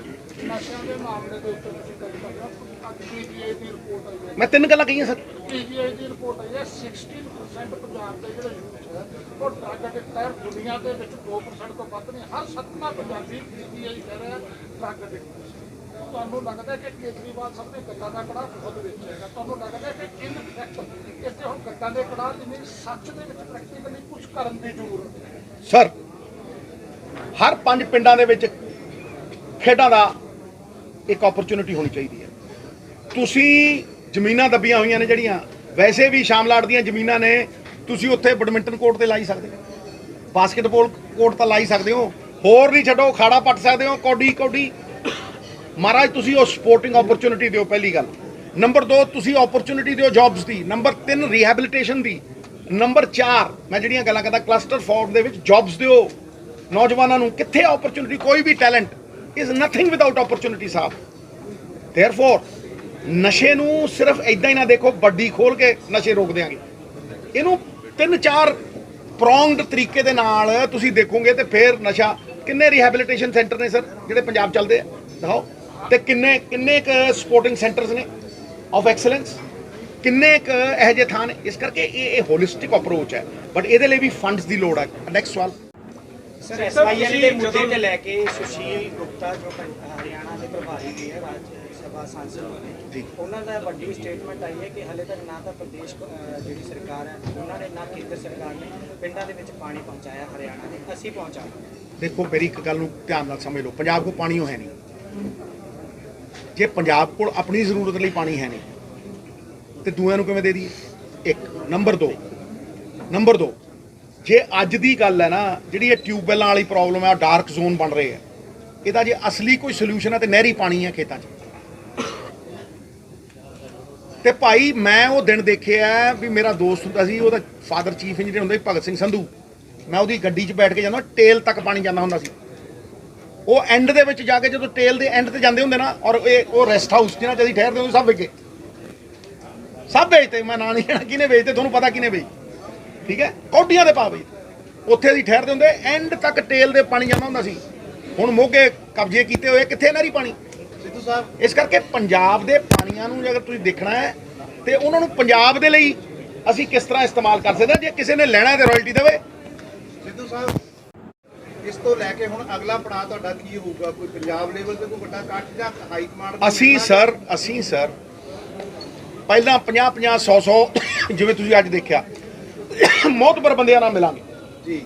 ਮੈਂ 3 ਗੱਲਾਂ ਕਹੀਆਂ ਸਰ। ਪੀਜੀਆਈ ਦੀ ਰਿਪੋਰਟ ਆਈ ਹੈ 16% ਪੰਜਾਬ ਦੇ ਜਿਹੜੇ ਯੂਥ ਹੈ ਉਹ ਡਰੱਗ ਐਡਿਕਟ ਹੈ। ਦੁਨੀਆ ਦੇ ਵਿੱਚ 2% ਤੋਂ ਵੱਧ ਨਹੀਂ, ਹਰ 7ਵਾਂ ਪੰਜਾਬੀ ਪੀਜੀਆਈ ਕਹਿ ਰਿਹਾ ਡਰੱਗ ਐਡਿਕਟ। ਤੁਹਾਨੂੰ ਲੱਗਦਾ ਕਿ ਕੇਜਰੀਵਾਲ ਸਭ ਨੇ ਗੱਲਾਂ ਦਾ ਕੜਾਹ ਖੁਦ ਵੇਚੇਗਾ? ਤੁਹਾਨੂੰ ਲੱਗਦਾ ਕਿ ਇਨ ਫੈਕਟ ਇੱਥੇ ਹੁਣ ਗੱਲਾਂ ਦੇ ਕੜਾਹ ਦੀ ਨਹੀਂ, ਸੱਚ ਦੇ ਵਿੱਚ ਪ੍ਰੈਕਟੀਕਲੀ ਕੁਝ ਕਰਨ ਦੀ ਜ਼ਰੂਰਤ ਹੈ? ਸਰ ਹਰ 5 ਪਿੰਡਾਂ ਦੇ ਵਿੱਚ ਖੇਡਾਂ ਦਾ ਇੱਕ ਓਪਰਚੁਨਿਟੀ ਹੋਣੀ ਚਾਹੀਦੀ ਹੈ। ਤੁਸੀਂ ਜ਼ਮੀਨਾਂ ਦੱਬੀਆਂ ਹੋਈਆਂ ਨੇ ਜਿਹੜੀਆਂ, ਵੈਸੇ ਵੀ ਸ਼ਾਮਲਾਟ ਦੀਆਂ ਜ਼ਮੀਨਾਂ ਨੇ, ਤੁਸੀਂ ਉੱਥੇ ਬੈਡਮਿੰਟਨ ਕੋਰਟ ਤੇ ਲਾਈ ਸਕਦੇ ਹੋ, ਬਾਸਕਟਬਾਲ ਕੋਰਟ ਤਾਂ ਲਾਈ ਸਕਦੇ ਹੋ, ਹੋਰ ਨਹੀਂ ਛੱਡੋ ਖਾੜਾ ਪੱਟ ਸਕਦੇ ਹੋ, ਕੌਡੀ ਮਹਾਰਾਜ ਤੁਸੀਂ ਉਹ ਸਪੋਰਟਿੰਗ ਓਪਰਚੁਨਿਟੀ ਦਿਓ, ਪਹਿਲੀ ਗੱਲ। ਨੰਬਰ 2 ਤੁਸੀਂ ਓਪਰਚੁਨਿਟੀ ਦਿਓ ਜੌਬਸ ਦੀ। ਨੰਬਰ 3 ਰੀਹੈਬਿਲਿਟੇਸ਼ਨ ਦੀ। ਨੰਬਰ 4 ਮੈਂ ਜਿਹੜੀਆਂ ਗੱਲਾਂ ਕਰਦਾ ਕਲਸਟਰ ਫਾਰਮ ਦੇ ਵਿੱਚ ਜੌਬਸ ਦਿਓ ਨੌਜਵਾਨਾਂ ਨੂੰ। ਕਿੱਥੇ ਓਪਰਚੁਨਿਟੀ? ਕੋਈ ਵੀ talent is nothing without opportunity ਸਾਹਿਬ। ਦੇਅਰਫੋਰ ਨਸ਼ੇ ਨੂੰ ਸਿਰਫ ਇਦਾਂ ਹੀ ਨਾ ਦੇਖੋ ਵੱਡੀ ਖੋਲ ਕੇ ਨਸ਼ੇ ਰੋਕ ਦਿਆਂਗੇ, ਇਹਨੂੰ 3-4 ਪ੍ਰੋਂਗਡ ਤਰੀਕੇ ਦੇ ਨਾਲ ਤੁਸੀਂ ਦੇਖੋਗੇ ਤੇ ਫਿਰ ਨਸ਼ਾ। ਕਿੰਨੇ ਰੀਹੈਬਿਲਿਟੇਸ਼ਨ ਸੈਂਟਰ ਨੇ ਸਰ ਜਿਹੜੇ ਪੰਜਾਬ ਚੱਲਦੇ ਆ? ਦਿਖਾਓ। ਤੇ ਕਿੰਨੇ ਕ ਸਪੋਰਟਿੰਗ ਸੈਂਟਰਸ ਨੇ ਆਫ ਐਕਸਲੈਂਸ? ਕਿੰਨੇ ਕ ਇਹੋ ਜਿਹੇ ਥਾਂ ਨੇ? ਇਸ ਕਰਕੇ ਇਹ ਹੋਲਿਸਟਿਕ ਅਪਰੋਚ ਹੈ, ਬਟ ਇਹਦੇ ਲਈ ਵੀ ਫੰਡਸ ਦੀ ਲੋੜ ਹੈ। ਨੈਕਸਟ ਸਵਾਲ ਸਰ, ਐਸਵਾਈਐਲ ਦੇ ਮੁੱਦੇ ਤੇ ਲੈ ਕੇ ਸੁਸ਼ੀਲ ਗੁਪਤਾ ਜੋ ਹਰਿਆਣਾ ਦੇ ਪ੍ਰਭਾਰੀ ਵੀ ਹੈ, ਰਾਜ ਸਭਾ ਸਾਂਸਦ ਨੇ, ਉਹਨਾਂ ਦਾ ਵੱਡੀ ਸਟੇਟਮੈਂਟ ਆਈ ਹੈ ਕਿ ਹਲੇ ਤੱਕ ਨਾ ਤਾਂ ਪ੍ਰਦੇਸ਼ ਜਿਹੜੀ ਸਰਕਾਰ ਹੈ ਉਹਨਾਂ ਨੇ ਨਾ ਕੇਂਦਰ ਸਰਕਾਰ ਨੇ ਪਿੰਡਾਂ ਦੇ ਵਿੱਚ ਪਾਣੀ ਪਹੁੰਚਾਇਆ, ਹਰਿਆਣਾ ਨੇ ਅਸੀਂ ਪਹੁੰਚਾਇਆ। ਦੇਖੋ ਮੇਰੀ ਇੱਕ ਗੱਲ ਨੂੰ ਧਿਆਨ ਨਾਲ ਸਮਝ ਲਓ, ਪੰਜਾਬ ਕੋਲ ਪਾਣੀ ਉਹ ਹੈ ਨਹੀਂ। ਜੇ ਪੰਜਾਬ ਕੋਲ ਆਪਣੀ ਜ਼ਰੂਰਤ ਲਈ ਪਾਣੀ ਹੈ ਨਹੀਂ ਤੇ ਦੂਆਂ ਨੂੰ ਕਿਵੇਂ ਦੇ ਦਈਏ? 1 ਨੰਬਰ 2 ਜੇ ਅੱਜ ਦੀ ਗੱਲ ਹੈ ਨਾ, ਜਿਹੜੀ ਇਹ ਟਿਊਬਵੈਲਾਂ ਵਾਲੀ ਪ੍ਰੋਬਲਮ ਹੈ, ਡਾਰਕ ਜ਼ੋਨ ਬਣ ਰਹੇ ਹੈ, ਇਹਦਾ ਜੇ ਅਸਲੀ ਕੋਈ ਸੋਲੂਸ਼ਨ ਹੈ ਤੇ ਨਹਿਰੀ ਪਾਣੀ ਹੈ ਖੇਤਾਂ 'ਚ। ਤੇ ਭਾਈ ਮੈਂ ਉਹ ਦਿਨ ਦੇਖਿਆ ਵੀ ਮੇਰਾ ਦੋਸਤ ਹੁੰਦਾ ਸੀ, ਉਹਦਾ ਫਾਦਰ ਚੀਫ ਇੰਜੀਨੀਅਰ ਹੁੰਦਾ ਸੀ ਭਗਤ ਸਿੰਘ ਸੰਧੂ। ਮੈਂ ਉਹਦੀ ਗੱਡੀ 'ਚ ਬੈਠ ਕੇ ਜਾਂਦਾ, ਟੇਲ ਤੱਕ ਪਾਣੀ ਜਾਂਦਾ ਹੁੰਦਾ ਸੀ। ਉਹ ਐਂਡ ਦੇ ਵਿੱਚ ਜਾ ਕੇ ਜਦੋਂ ਟੇਲ ਦੇ ਐਂਡ ਤੇ ਜਾਂਦੇ ਹੁੰਦੇ ਨਾ, ਔਰ ਉਹ ਰੈਸਟ ਹਾਊਸ ਜਿਹਨਾਂ 'ਚ ਅਸੀਂ ਠਹਿਰਦੇ ਹੁੰਦੇ ਸਭ ਵਿਕੇ, ਸਭ ਵੇਚਤੇ। ਮੈਂ ਨਾਂ ਨਹੀਂ ਲੈਣਾ ਕਿਹਨੇ ਵੇਚਤੇ, ਤੁਹਾਨੂੰ ਪਤਾ ਕਿਹਨੇ ਵੇਚ, ਠੀਕ ਹੈ, ਕੌਡੀਆਂ ਦੇ ਭਾਅ ਵੇਚ। ਉੱਥੇ ਅਸੀਂ ਠਹਿਰਦੇ ਹੁੰਦੇ, ਐਂਡ ਤੱਕ ਟੇਲ ਦੇ ਪਾਣੀ ਜਾਂਦਾ ਹੁੰਦਾ ਸੀ। ਹੁਣ ਮੋਗੇ ਕਬਜ਼ੇ ਕੀਤੇ ਹੋਏ, ਕਿੱਥੇ ਨਹਿਰੀ ਪਾਣੀ? ਸਿੱਧੂ ਸਾਹਿਬ, ਇਸ ਕਰਕੇ ਪੰਜਾਬ ਦੇ ਪਾਣੀਆਂ ਨੂੰ ਅਗਰ ਤੁਸੀਂ ਦੇਖਣਾ ਹੈ ਤੇ ਉਹਨਾਂ ਨੂੰ ਪੰਜਾਬ ਦੇ ਲਈ ਅਸੀਂ ਕਿਸ ਤਰ੍ਹਾਂ ਇਸਤੇਮਾਲ ਕਰ ਸਕਦੇ ਹਾਂ। ਜੇ ਕਿਸੇ ਨੇ ਲੈਣਾ ਤੇ ਰਾਇਲਟੀ ਦੇਵੇ। ਸਿੱਧੂ ਸਾਹਿਬ, ਇਸ ਤੋਂ ਲੈ ਕੇ ਹੁਣ ਅਗਲਾ ਪੜਾਅ ਤੁਹਾਡਾ ਕੀ ਹੋਊਗਾ? ਕੋਈ ਪੰਜਾਬ ਲੈਵਲ ਤੇ ਕੋਈ ਵੱਡਾ ਕੱਟ ਜਾਂ ਹਾਈ ਕਮਾਂਡ? ਅਸੀਂ ਸਰ ਪਹਿਲਾਂ 50-50 100 ਜਿਵੇਂ ਤੁਸੀਂ ਅੱਜ ਦੇਖਿਆ ਮੋਹਤਬਰ ਬੰਦਿਆਂ ਨਾਲ ਮਿਲਾਂਗੇ ਜੀ,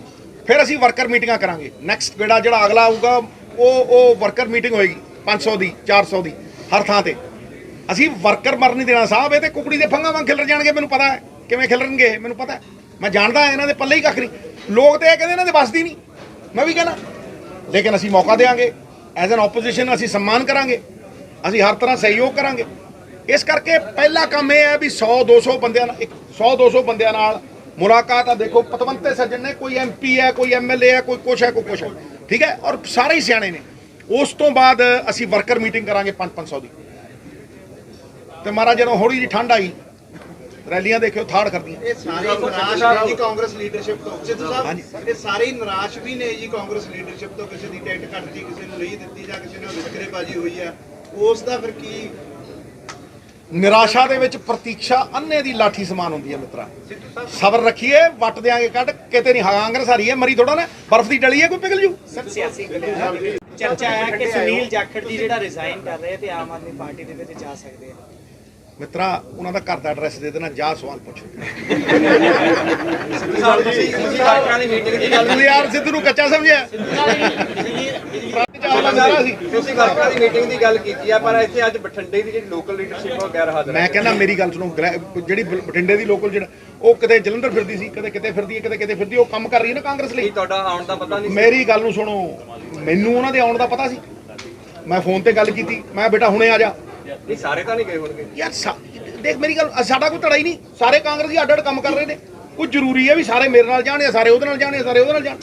ਫਿਰ ਅਸੀਂ ਵਰਕਰ ਮੀਟਿੰਗਾਂ ਕਰਾਂਗੇ। ਨੈਕਸਟ ਜਿਹੜਾ ਅਗਲਾ ਆਊਗਾ ਉਹ ਵਰਕਰ ਮੀਟਿੰਗ ਹੋਏਗੀ 500 ਦੀ 400 ਦੀ ਹਰ ਥਾਂ ਤੇ। ਅਸੀਂ ਵਰਕਰ ਮਰ ਨਹੀਂ ਦੇਣਾ ਸਾਹਿਬ। ਇਹ ਤੇ ਕੁਕੜੀ ਦੇ ਫੰਗਾਂ ਵਾਂਗ ਖਿਲਰ ਜਾਣਗੇ, ਮੈਨੂੰ ਪਤਾ ਹੈ ਕਿਵੇਂ ਖਿਲਰਨਗੇ, ਮੈਨੂੰ ਪਤਾ ਹੈ, ਮੈਂ ਜਾਣਦਾ ਇਹਨਾਂ ਦੇ ਪੱਲੇ ਹੀ ਕੱਖ ਨਹੀਂ। ਲੋਕ ਤੇ ਇਹ ਕਹਿੰਦੇ ਇਹਨਾਂ ਦੇ ਵੱਸਦੀ ਨਹੀਂ, ਮੈਂ ਵੀ ਕਹਿਣਾ, ਲੇਕਿਨ ਅਸੀਂ ਮੌਕਾ ਦੇਵਾਂਗੇ। ਐਜ਼ ਐਨ ਆਪੋਜੀਸ਼ਨ ਅਸੀਂ ਸਨਮਾਨ ਕਰਾਂਗੇ, ਅਸੀਂ ਹਰ ਤਰ੍ਹਾਂ ਸਹਿਯੋਗ ਕਰਾਂਗੇ। ਇਸ ਕਰਕੇ ਪਹਿਲਾ ਕੰਮ ਇਹ ਹੈ ਵੀ 100-200 ਬੰਦਿਆਂ ਨਾਲ ਮੁਲਾਕਾਤ ਆ। ਦੇਖੋ ਪਤਵੰਤੇ ਸੱਜਣ ਨੇ, ਕੋਈ MP ਹੈ, ਕੋਈ MLA ਹੈ, ਕੋਈ ਕੁਛ ਹੈ, ਠੀਕ ਹੈ, ਔਰ ਸਾਰੇ ਹੀ ਸਿਆਣੇ ਨੇ। ਉਸ ਤੋਂ ਬਾਅਦ ਅਸੀਂ ਵਰਕਰ ਮੀਟਿੰਗ ਕਰਾਂਗੇ 500 ਦੀ। ਤੇ ਮਹਾਰਾਜ ਜਦੋਂ ਹੌਲੀ ਜਿਹੀ ਠੰਡ ਆਈ, ਰੈਲੀਆਂ ਦੇਖਿਓ ਥਾੜ ਕਰਦੀਆਂ। ਇਹ ਸਾਰੇ ਨਿਰਾਸ਼ ਨੇ ਜੀ ਕਾਂਗਰਸ ਲੀਡਰਸ਼ਿਪ ਤੋਂ। ਸਿੱਧੂ ਸਾਹਿਬ, ਇਹ ਸਾਰੇ ਹੀ ਨਿਰਾਸ਼ ਵੀ ਨੇ ਜੀ ਕਾਂਗਰਸ ਲੀਡਰਸ਼ਿਪ ਤੋਂ। ਕਿਸੇ ਦੀ ਟਿਕਟ ਕੱਟਦੀ, ਕਿਸੇ ਨੂੰ ਨਹੀਂ ਦਿੱਤੀ, ਜਾਂ ਕਿਸੇ ਨਾਲ ਵਿਤਕਰੇਬਾਜ਼ੀ ਹੋਈ ਹੈ। ਉਸ ਦਾ ਫਿਰ ਕੀ ਨਿਰਾਸ਼ਾ ਦੇ ਵਿੱਚ ਪ੍ਰਤੀਕਸ਼ਾ ਅੰਨੇ ਦੀ ਲਾਠੀ ਸਮਾਨ ਹੁੰਦੀ ਹੈ ਮਿੱਤਰਾ। ਸਬਰ ਰੱਖੀਏ, ਵੱਟ ਦਿਆਂਗੇ ਕੱਢ, ਕਿਤੇ ਨਹੀਂ ਕਾਂਗਰਸ ਹਾਰੀ ਹੈ, ਮਰੀ ਥੋੜਾ ਨਾ, ਬਰਫ਼ ਦੀ ਡਲੀ ਹੈ, ਕੋਈ ਪਿਘਲ ਜੂ। ਸਰ ਸਿਆਸੀ ਚਰਚਾ ਹੈ ਕਿ ਸੁਨੀਲ ਜਾਖੜ ਜੀ ਜਿਹੜਾ ਰਿਜ਼ਾਈਨ ਕਰ ਰਹੇ ਤੇ ਆਮ ਆਦਮੀ ਪਾਰਟੀ ਦੇ ਵਿੱਚ ਜਾ ਸਕਦੇ ਆ। ਮਿੱਤਰਾ ਉਹਨਾਂ ਦਾ ਘਰ ਦਾ ਐਡਰੈਸ ਦੇ ਦੇਣਾ, ਜਾ ਸਵਾਲ ਪੁੱਛ। ਯਾਰ ਸਿੱਧੂ ਨੂੰ ਕੱਚਾ ਸਮਝਿਆ। ਤੁਸੀਂ ਵਰਕਰਾਂ ਦੀ ਮੀਟਿੰਗ ਦੀ ਗੱਲ ਕੀਤੀ ਆ, ਪਰ ਇੱਥੇ ਅੱਜ ਬਠਿੰਡੇ ਦੀ ਜਿਹੜੀ ਲੋਕਲ ਲੀਡਰਸ਼ਿਪ ਉਹ ਗੈਰ ਹਾਜ਼ਰ ਹੈ। ਮੈਂ ਕਹਿੰਦਾ ਮੇਰੀ ਗੱਲ ਸੁਣੋ, ਜਿਹੜੀ ਬਠਿੰਡੇ ਦੀ ਲੋਕਲ ਜਿਹੜਾ ਉਹ ਕਿਤੇ ਜਲੰਧਰ ਫਿਰਦੀ ਸੀ, ਕਦੇ ਕਿਤੇ ਫਿਰਦੀ ਹੈ, ਕਦੇ ਕਿਤੇ ਫਿਰਦੀ, ਉਹ ਕੰਮ ਕਰ ਰਹੀ ਹੈ ਨਾ ਕਾਂਗਰਸ ਲਈ। ਤੁਹਾਡਾ ਆਉਣ ਦਾ ਪਤਾ ਨਹੀਂ? ਮੇਰੀ ਗੱਲ ਨੂੰ ਸੁਣੋ, ਮੈਨੂੰ ਉਹਨਾਂ ਦੇ ਆਉਣ ਦਾ ਪਤਾ ਸੀ, ਮੈਂ ਫੋਨ ਤੇ ਗੱਲ ਕੀਤੀ, ਮੈਂ ਬੇਟਾ ਹੁਣੇ ਆ ਜਾ। ਨਹੀਂ ਸਾਰੇ ਤਾਂ ਨਹੀਂ ਗਏ ਹੋਣਗੇ ਯਾਰ ਦੇਖ ਮੇਰੀ ਗੱਲ, ਸਾਡਾ ਕੋਈ ਧੜਾ ਹੀ ਨਹੀਂ, ਸਾਰੇ ਕਾਂਗਰਸੀ ਅੱਡ ਅੱਡ ਕੰਮ ਕਰ ਰਹੇ ਨੇ। ਕੋਈ ਜ਼ਰੂਰੀ ਹੈ ਵੀ ਸਾਰੇ ਮੇਰੇ ਨਾਲ ਜਾਣ ਜਾਂ ਸਾਰੇ ਉਹਦੇ ਨਾਲ ਜਾਣ ਜਾਂ ਸਾਰੇ ਉਹਦੇ ਨਾਲ ਜਾਣ।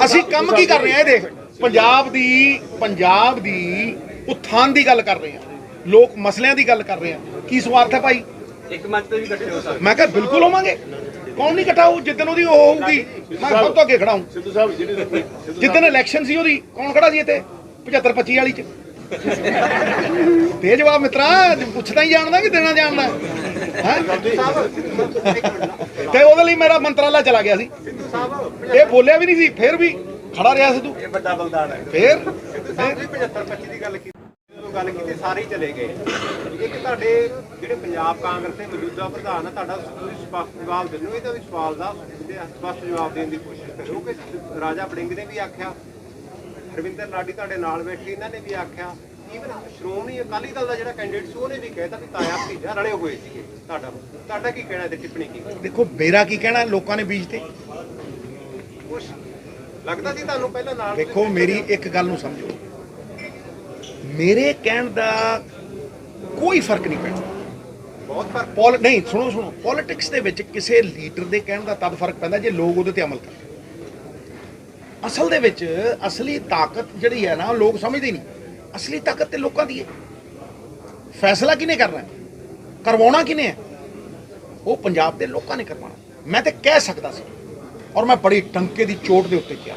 ਅਸੀਂ ਕੰਮ ਕੀ ਕਰ ਰਹੇ ਹਾਂ? ਇਹ ਦੇਖ, ਪੰਜਾਬ ਦੀ ਉਥਾਨ ਦੀ ਗੱਲ ਕਰ ਰਹੇ ਹਾਂ, ਲੋਕ ਮਸਲਿਆਂ ਦੀ ਗੱਲ ਕਰ ਰਹੇ ਹਾਂ। ਕੀ ਸਵਾਰਥ ਹੈ ਭਾਈ? ਇੱਕ ਮੰਚ ਤੇ ਵੀ ਇਕੱਠੇ ਹੋ ਸਕਦੇ। ਮੈਂ ਕਿਹਾ ਬਿਲਕੁਲ ਹੋਵਾਂਗੇ, ਕੌਣ ਨਹੀਂ ਇਕੱਠਾ ਹੋਊ? ਜਿੱਦਣ ਉਹਦੀ ਉਹ ਹੋਊਗੀ ਮੈਂ ਸਭ ਤੋਂ ਅੱਗੇ ਖੜਾ ਹੂੰ। ਸਿੱਧੂ ਸਾਹਿਬ ਜਿੱਦਣ ਇਲੈਕਸ਼ਨ ਸੀ ਉਹਦੀ ਕੌਣ ਖੜਾ ਸੀ ਇੱਥੇ 75-25 ਵਾਲੀ ਚ? ਦੇ ਜਵਾਬ ਮਿੱਤਰਾ, ਪੁੱਛਦਾ ਹੀ ਜਾਣਦਾ ਕਿ ਦੇਣਾ ਜਾਣਦਾ ਹੈ। ਤੇ ਉਹਦੇ ਲਈ ਮੇਰਾ ਮੰਤਰਾਲਾ ਚਲਾ ਗਿਆ ਸੀ, ਇਹ ਬੋਲਿਆ ਵੀ ਨਹੀਂ ਸੀ, ਫਿਰ ਵੀ ਖੜਾ ਰਿਹਾ ਸਿੱਧੂ। ਇਹ ਵੱਡਾ ਬਲਦਾਨ ਹੈ। ਫਿਰ 75-25 ਦੀ ਗੱਲ ਕੀਤੀ ਸਾਰੇ ਹੀ ਚਲੇ ਗਏ। ਇੱਕ ਤੁਹਾਡੇ ਜਿਹੜੇ ਪੰਜਾਬ ਕਾਂਗਰਸ ਦੇ ਮੌਜੂਦਾ ਪ੍ਰਧਾਨ ਆ, ਤੁਹਾਡਾ ਤੁਸੀਂ ਸਪਸ਼ਟ ਜਵਾਬ ਦਿੰਦੇ, ਇਹਦਾ ਵੀ ਸਵਾਲ ਦਾ ਸਪਸ਼ਟ ਜਵਾਬ ਦੇਣ ਦੀ ਕੋਸ਼ਿਸ਼ ਕਰੋ ਕਿ ਰਾਜਾ ਵੜਿੰਗ ਨੇ ਵੀ ਆਖਿਆ, ਰਵਿੰਦਰ ਲਾਡੀ ਤੁਹਾਡੇ ਨਾਲ ਬੈਠੇ ਇਹਨਾਂ ਨੇ ਵੀ ਆਖਿਆ, ਈਵਨ ਸ਼੍ਰੋਮਣੀ ਅਕਾਲੀ ਦਲ ਦਾ ਜਿਹੜਾ ਕੈਂਡੀਡੇਟ ਸੀ ਉਹਨੇ ਵੀ ਕਹਿਤਾ ਵੀ ਤਾਇਆ ਭਤੀਜਾ ਰਲੇ ਹੋਏ ਸੀਗੇ। ਤੁਹਾਡਾ ਕੀ ਕਹਿਣਾ ਤੇ ਟਿੱਪਣੀ ਕੀ? ਦੇਖੋ ਮੇਰਾ ਕੀ ਕਹਿਣਾ, ਲੋਕਾਂ ਨੇ ਬੀਜ ਤੇ ਕੁਛ ਲੱਗਦਾ ਸੀ ਤੁਹਾਨੂੰ ਪਹਿਲਾਂ ਨਾਲ? ਦੇਖੋ ਮੇਰੀ ਇੱਕ ਗੱਲ ਨੂੰ ਸਮਝੋ, ਮੇਰੇ ਕਹਿਣ ਦਾ ਕੋਈ ਫਰਕ ਨਹੀਂ ਪੈਂਦਾ। ਬਹੁਤ ਫਰਕ ਨਹੀਂ, ਸੁਣੋ, ਪੋਲਿਟਿਕਸ ਦੇ ਵਿੱਚ ਕਿਸੇ ਲੀਡਰ ਦੇ ਕਹਿਣ ਦਾ ਤਦ ਫਰਕ ਪੈਂਦਾ ਜੇ ਲੋਕ ਉਹਦੇ ਤੇ ਅਮਲ ਕਰਨ। ਅਸਲ ਦੇ ਵਿੱਚ ਅਸਲੀ ਤਾਕਤ ਜਿਹੜੀ ਹੈ ਨਾ, ਲੋਕ ਸਮਝਦੇ ਨਹੀਂ। ਅਸਲੀ ਤਾਕਤ ਤੇ ਲੋਕਾਂ ਦੀ ਹੈ। ਫੈਸਲਾ ਕਿਹਨੇ ਕਰਨਾ ਹੈ, ਕਰਵਾਉਣਾ ਕਿਹਨੇ ਹੈ? ਉਹ ਪੰਜਾਬ ਦੇ ਲੋਕਾਂ ਨੇ ਕਰਵਾਉਣਾ। ਮੈਂ ਤੇ ਕਹਿ ਸਕਦਾ ਸੀ, ਔਰ ਮੈਂ ਬੜੀ ਟੰਕੇ ਦੀ ਚੋਟ ਦੇ ਉੱਤੇ ਕਿਹਾ।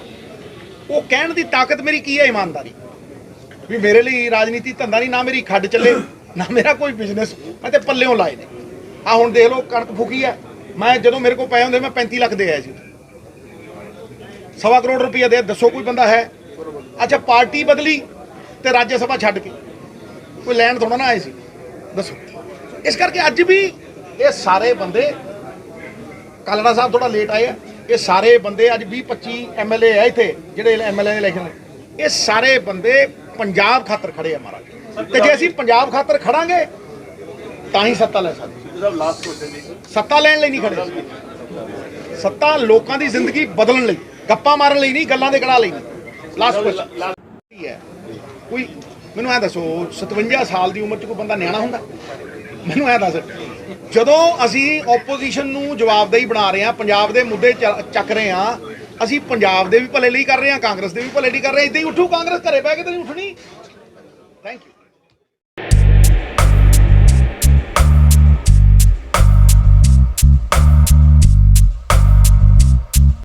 ਉਹ ਕਹਿਣ ਦੀ ਤਾਕਤ ਮੇਰੀ ਕੀ ਹੈ? ਇਮਾਨਦਾਰੀ। ਵੀ ਮੇਰੇ ਲਈ ਰਾਜਨੀਤੀ ਧੰਦਾ ਨਹੀਂ, ਨਾ ਮੇਰੀ ਖੱਡ ਚੱਲੇ, ਨਾ ਮੇਰਾ ਕੋਈ ਬਿਜ਼ਨਸ, ਮੈਂ ਤੇ ਪੱਲਿਓਂ ਲਾਏ ਨੇ। ਆ ਹੁਣ ਦੇਖ ਲਓ, ਕਣਕ ਫੂਕੀ ਹੈ, ਮੈਂ ਜਦੋਂ ਮੇਰੇ ਕੋਲ ਪਏ ਹੁੰਦੇ ਮੈਂ 35 ਲੱਖ ਦੇ ਆਇਆ ਸੀ, 1.25 ਕਰੋੜ ਰੁਪਏ ਦੇ। ਦੱਸੋ ਕੋਈ ਬੰਦਾ ਹੈ? ਅੱਛਾ ਪਾਰਟੀ ਬਦਲੀ ਤੇ ਰਾਜ ਸਭਾ ਛੱਡ ਕੇ ਕੋਈ ਲੈਣ ਥੋੜਾ ਨਾ ਆਏ ਸੀ, ਦੱਸੋ। ਇਸ ਕਰਕੇ ਅੱਜ ਵੀ ਇਹ ਸਾਰੇ ਬੰਦੇ, ਕਾਲੜਾ ਸਾਹਿਬ ਥੋੜਾ ਲੇਟ ਆਏ ਆ, ਇਹ ਸਾਰੇ ਬੰਦੇ ਅੱਜ 20-25 MLA ਹੈ ਇੱਥੇ ਜਿਹੜੇ MLA ਦੇ ਇਲੈਕਸ਼ਨ, ਇਹ ਸਾਰੇ ਬੰਦੇ ਪੰਜਾਬ ਖਾਤਰ ਖੜੇ ਆ ਮਹਾਰਾਜ। ਤੇ ਜੇ ਅਸੀਂ ਪੰਜਾਬ ਖਾਤਰ ਖੜਾਂਗੇ ਤਾਂ ਹੀ ਸੱਤਾ ਲੈ ਸਕਦੇ। ਸੱਤਾ ਲੈਣ ਲਈ ਨਹੀਂ ਖੜੇ, ਸੱਤਾ ਲੋਕਾਂ ਦੀ ਜ਼ਿੰਦਗੀ ਬਦਲਣ ਲਈ, ਗੱਪਾਂ ਮਾਰਨ ਲਈ ਨਹੀਂ, ਗੱਲਾਂ ਦੇ ਕੜਾ ਲਈ ਨਹੀਂ। ਲਾਸਟ ਕੁਐਸਚਨ ਹੈ, ਕੋਈ ਮੈਨੂੰ ਐ ਦੱਸੋ, 57 ਸਾਲ ਦੀ ਉਮਰ 'ਚ ਕੋਈ ਬੰਦਾ ਨਿਆਣਾ ਹੁੰਦਾ? ਮੈਨੂੰ ਐ ਦੱਸ, ਜਦੋਂ ਅਸੀਂ ਆਪੋਜੀਸ਼ਨ ਨੂੰ ਜਵਾਬਦੇਹੀ ਬਣਾ ਰਹੇ ਹਾਂ, ਪੰਜਾਬ ਦੇ ਮੁੱਦੇ ਚੱਕ ਰਹੇ ਹਾਂ, ਅਸੀਂ ਪੰਜਾਬ ਦੇ ਵੀ ਭਲੇ ਲਈ ਕਰ ਰਹੇ ਹਾਂ, ਕਾਂਗਰਸ ਦੇ ਵੀ ਭਲੇ ਲਈ ਕਰ ਰਹੇ ਹਾਂ। ਇੱਦਾਂ ਹੀ ਉੱਠੂ ਕਾਂਗਰਸ, ਘਰੇ ਬਹਿ ਕੇ ਤਾਂ ਨਹੀਂ ਉੱਠਣੀ। Thank you.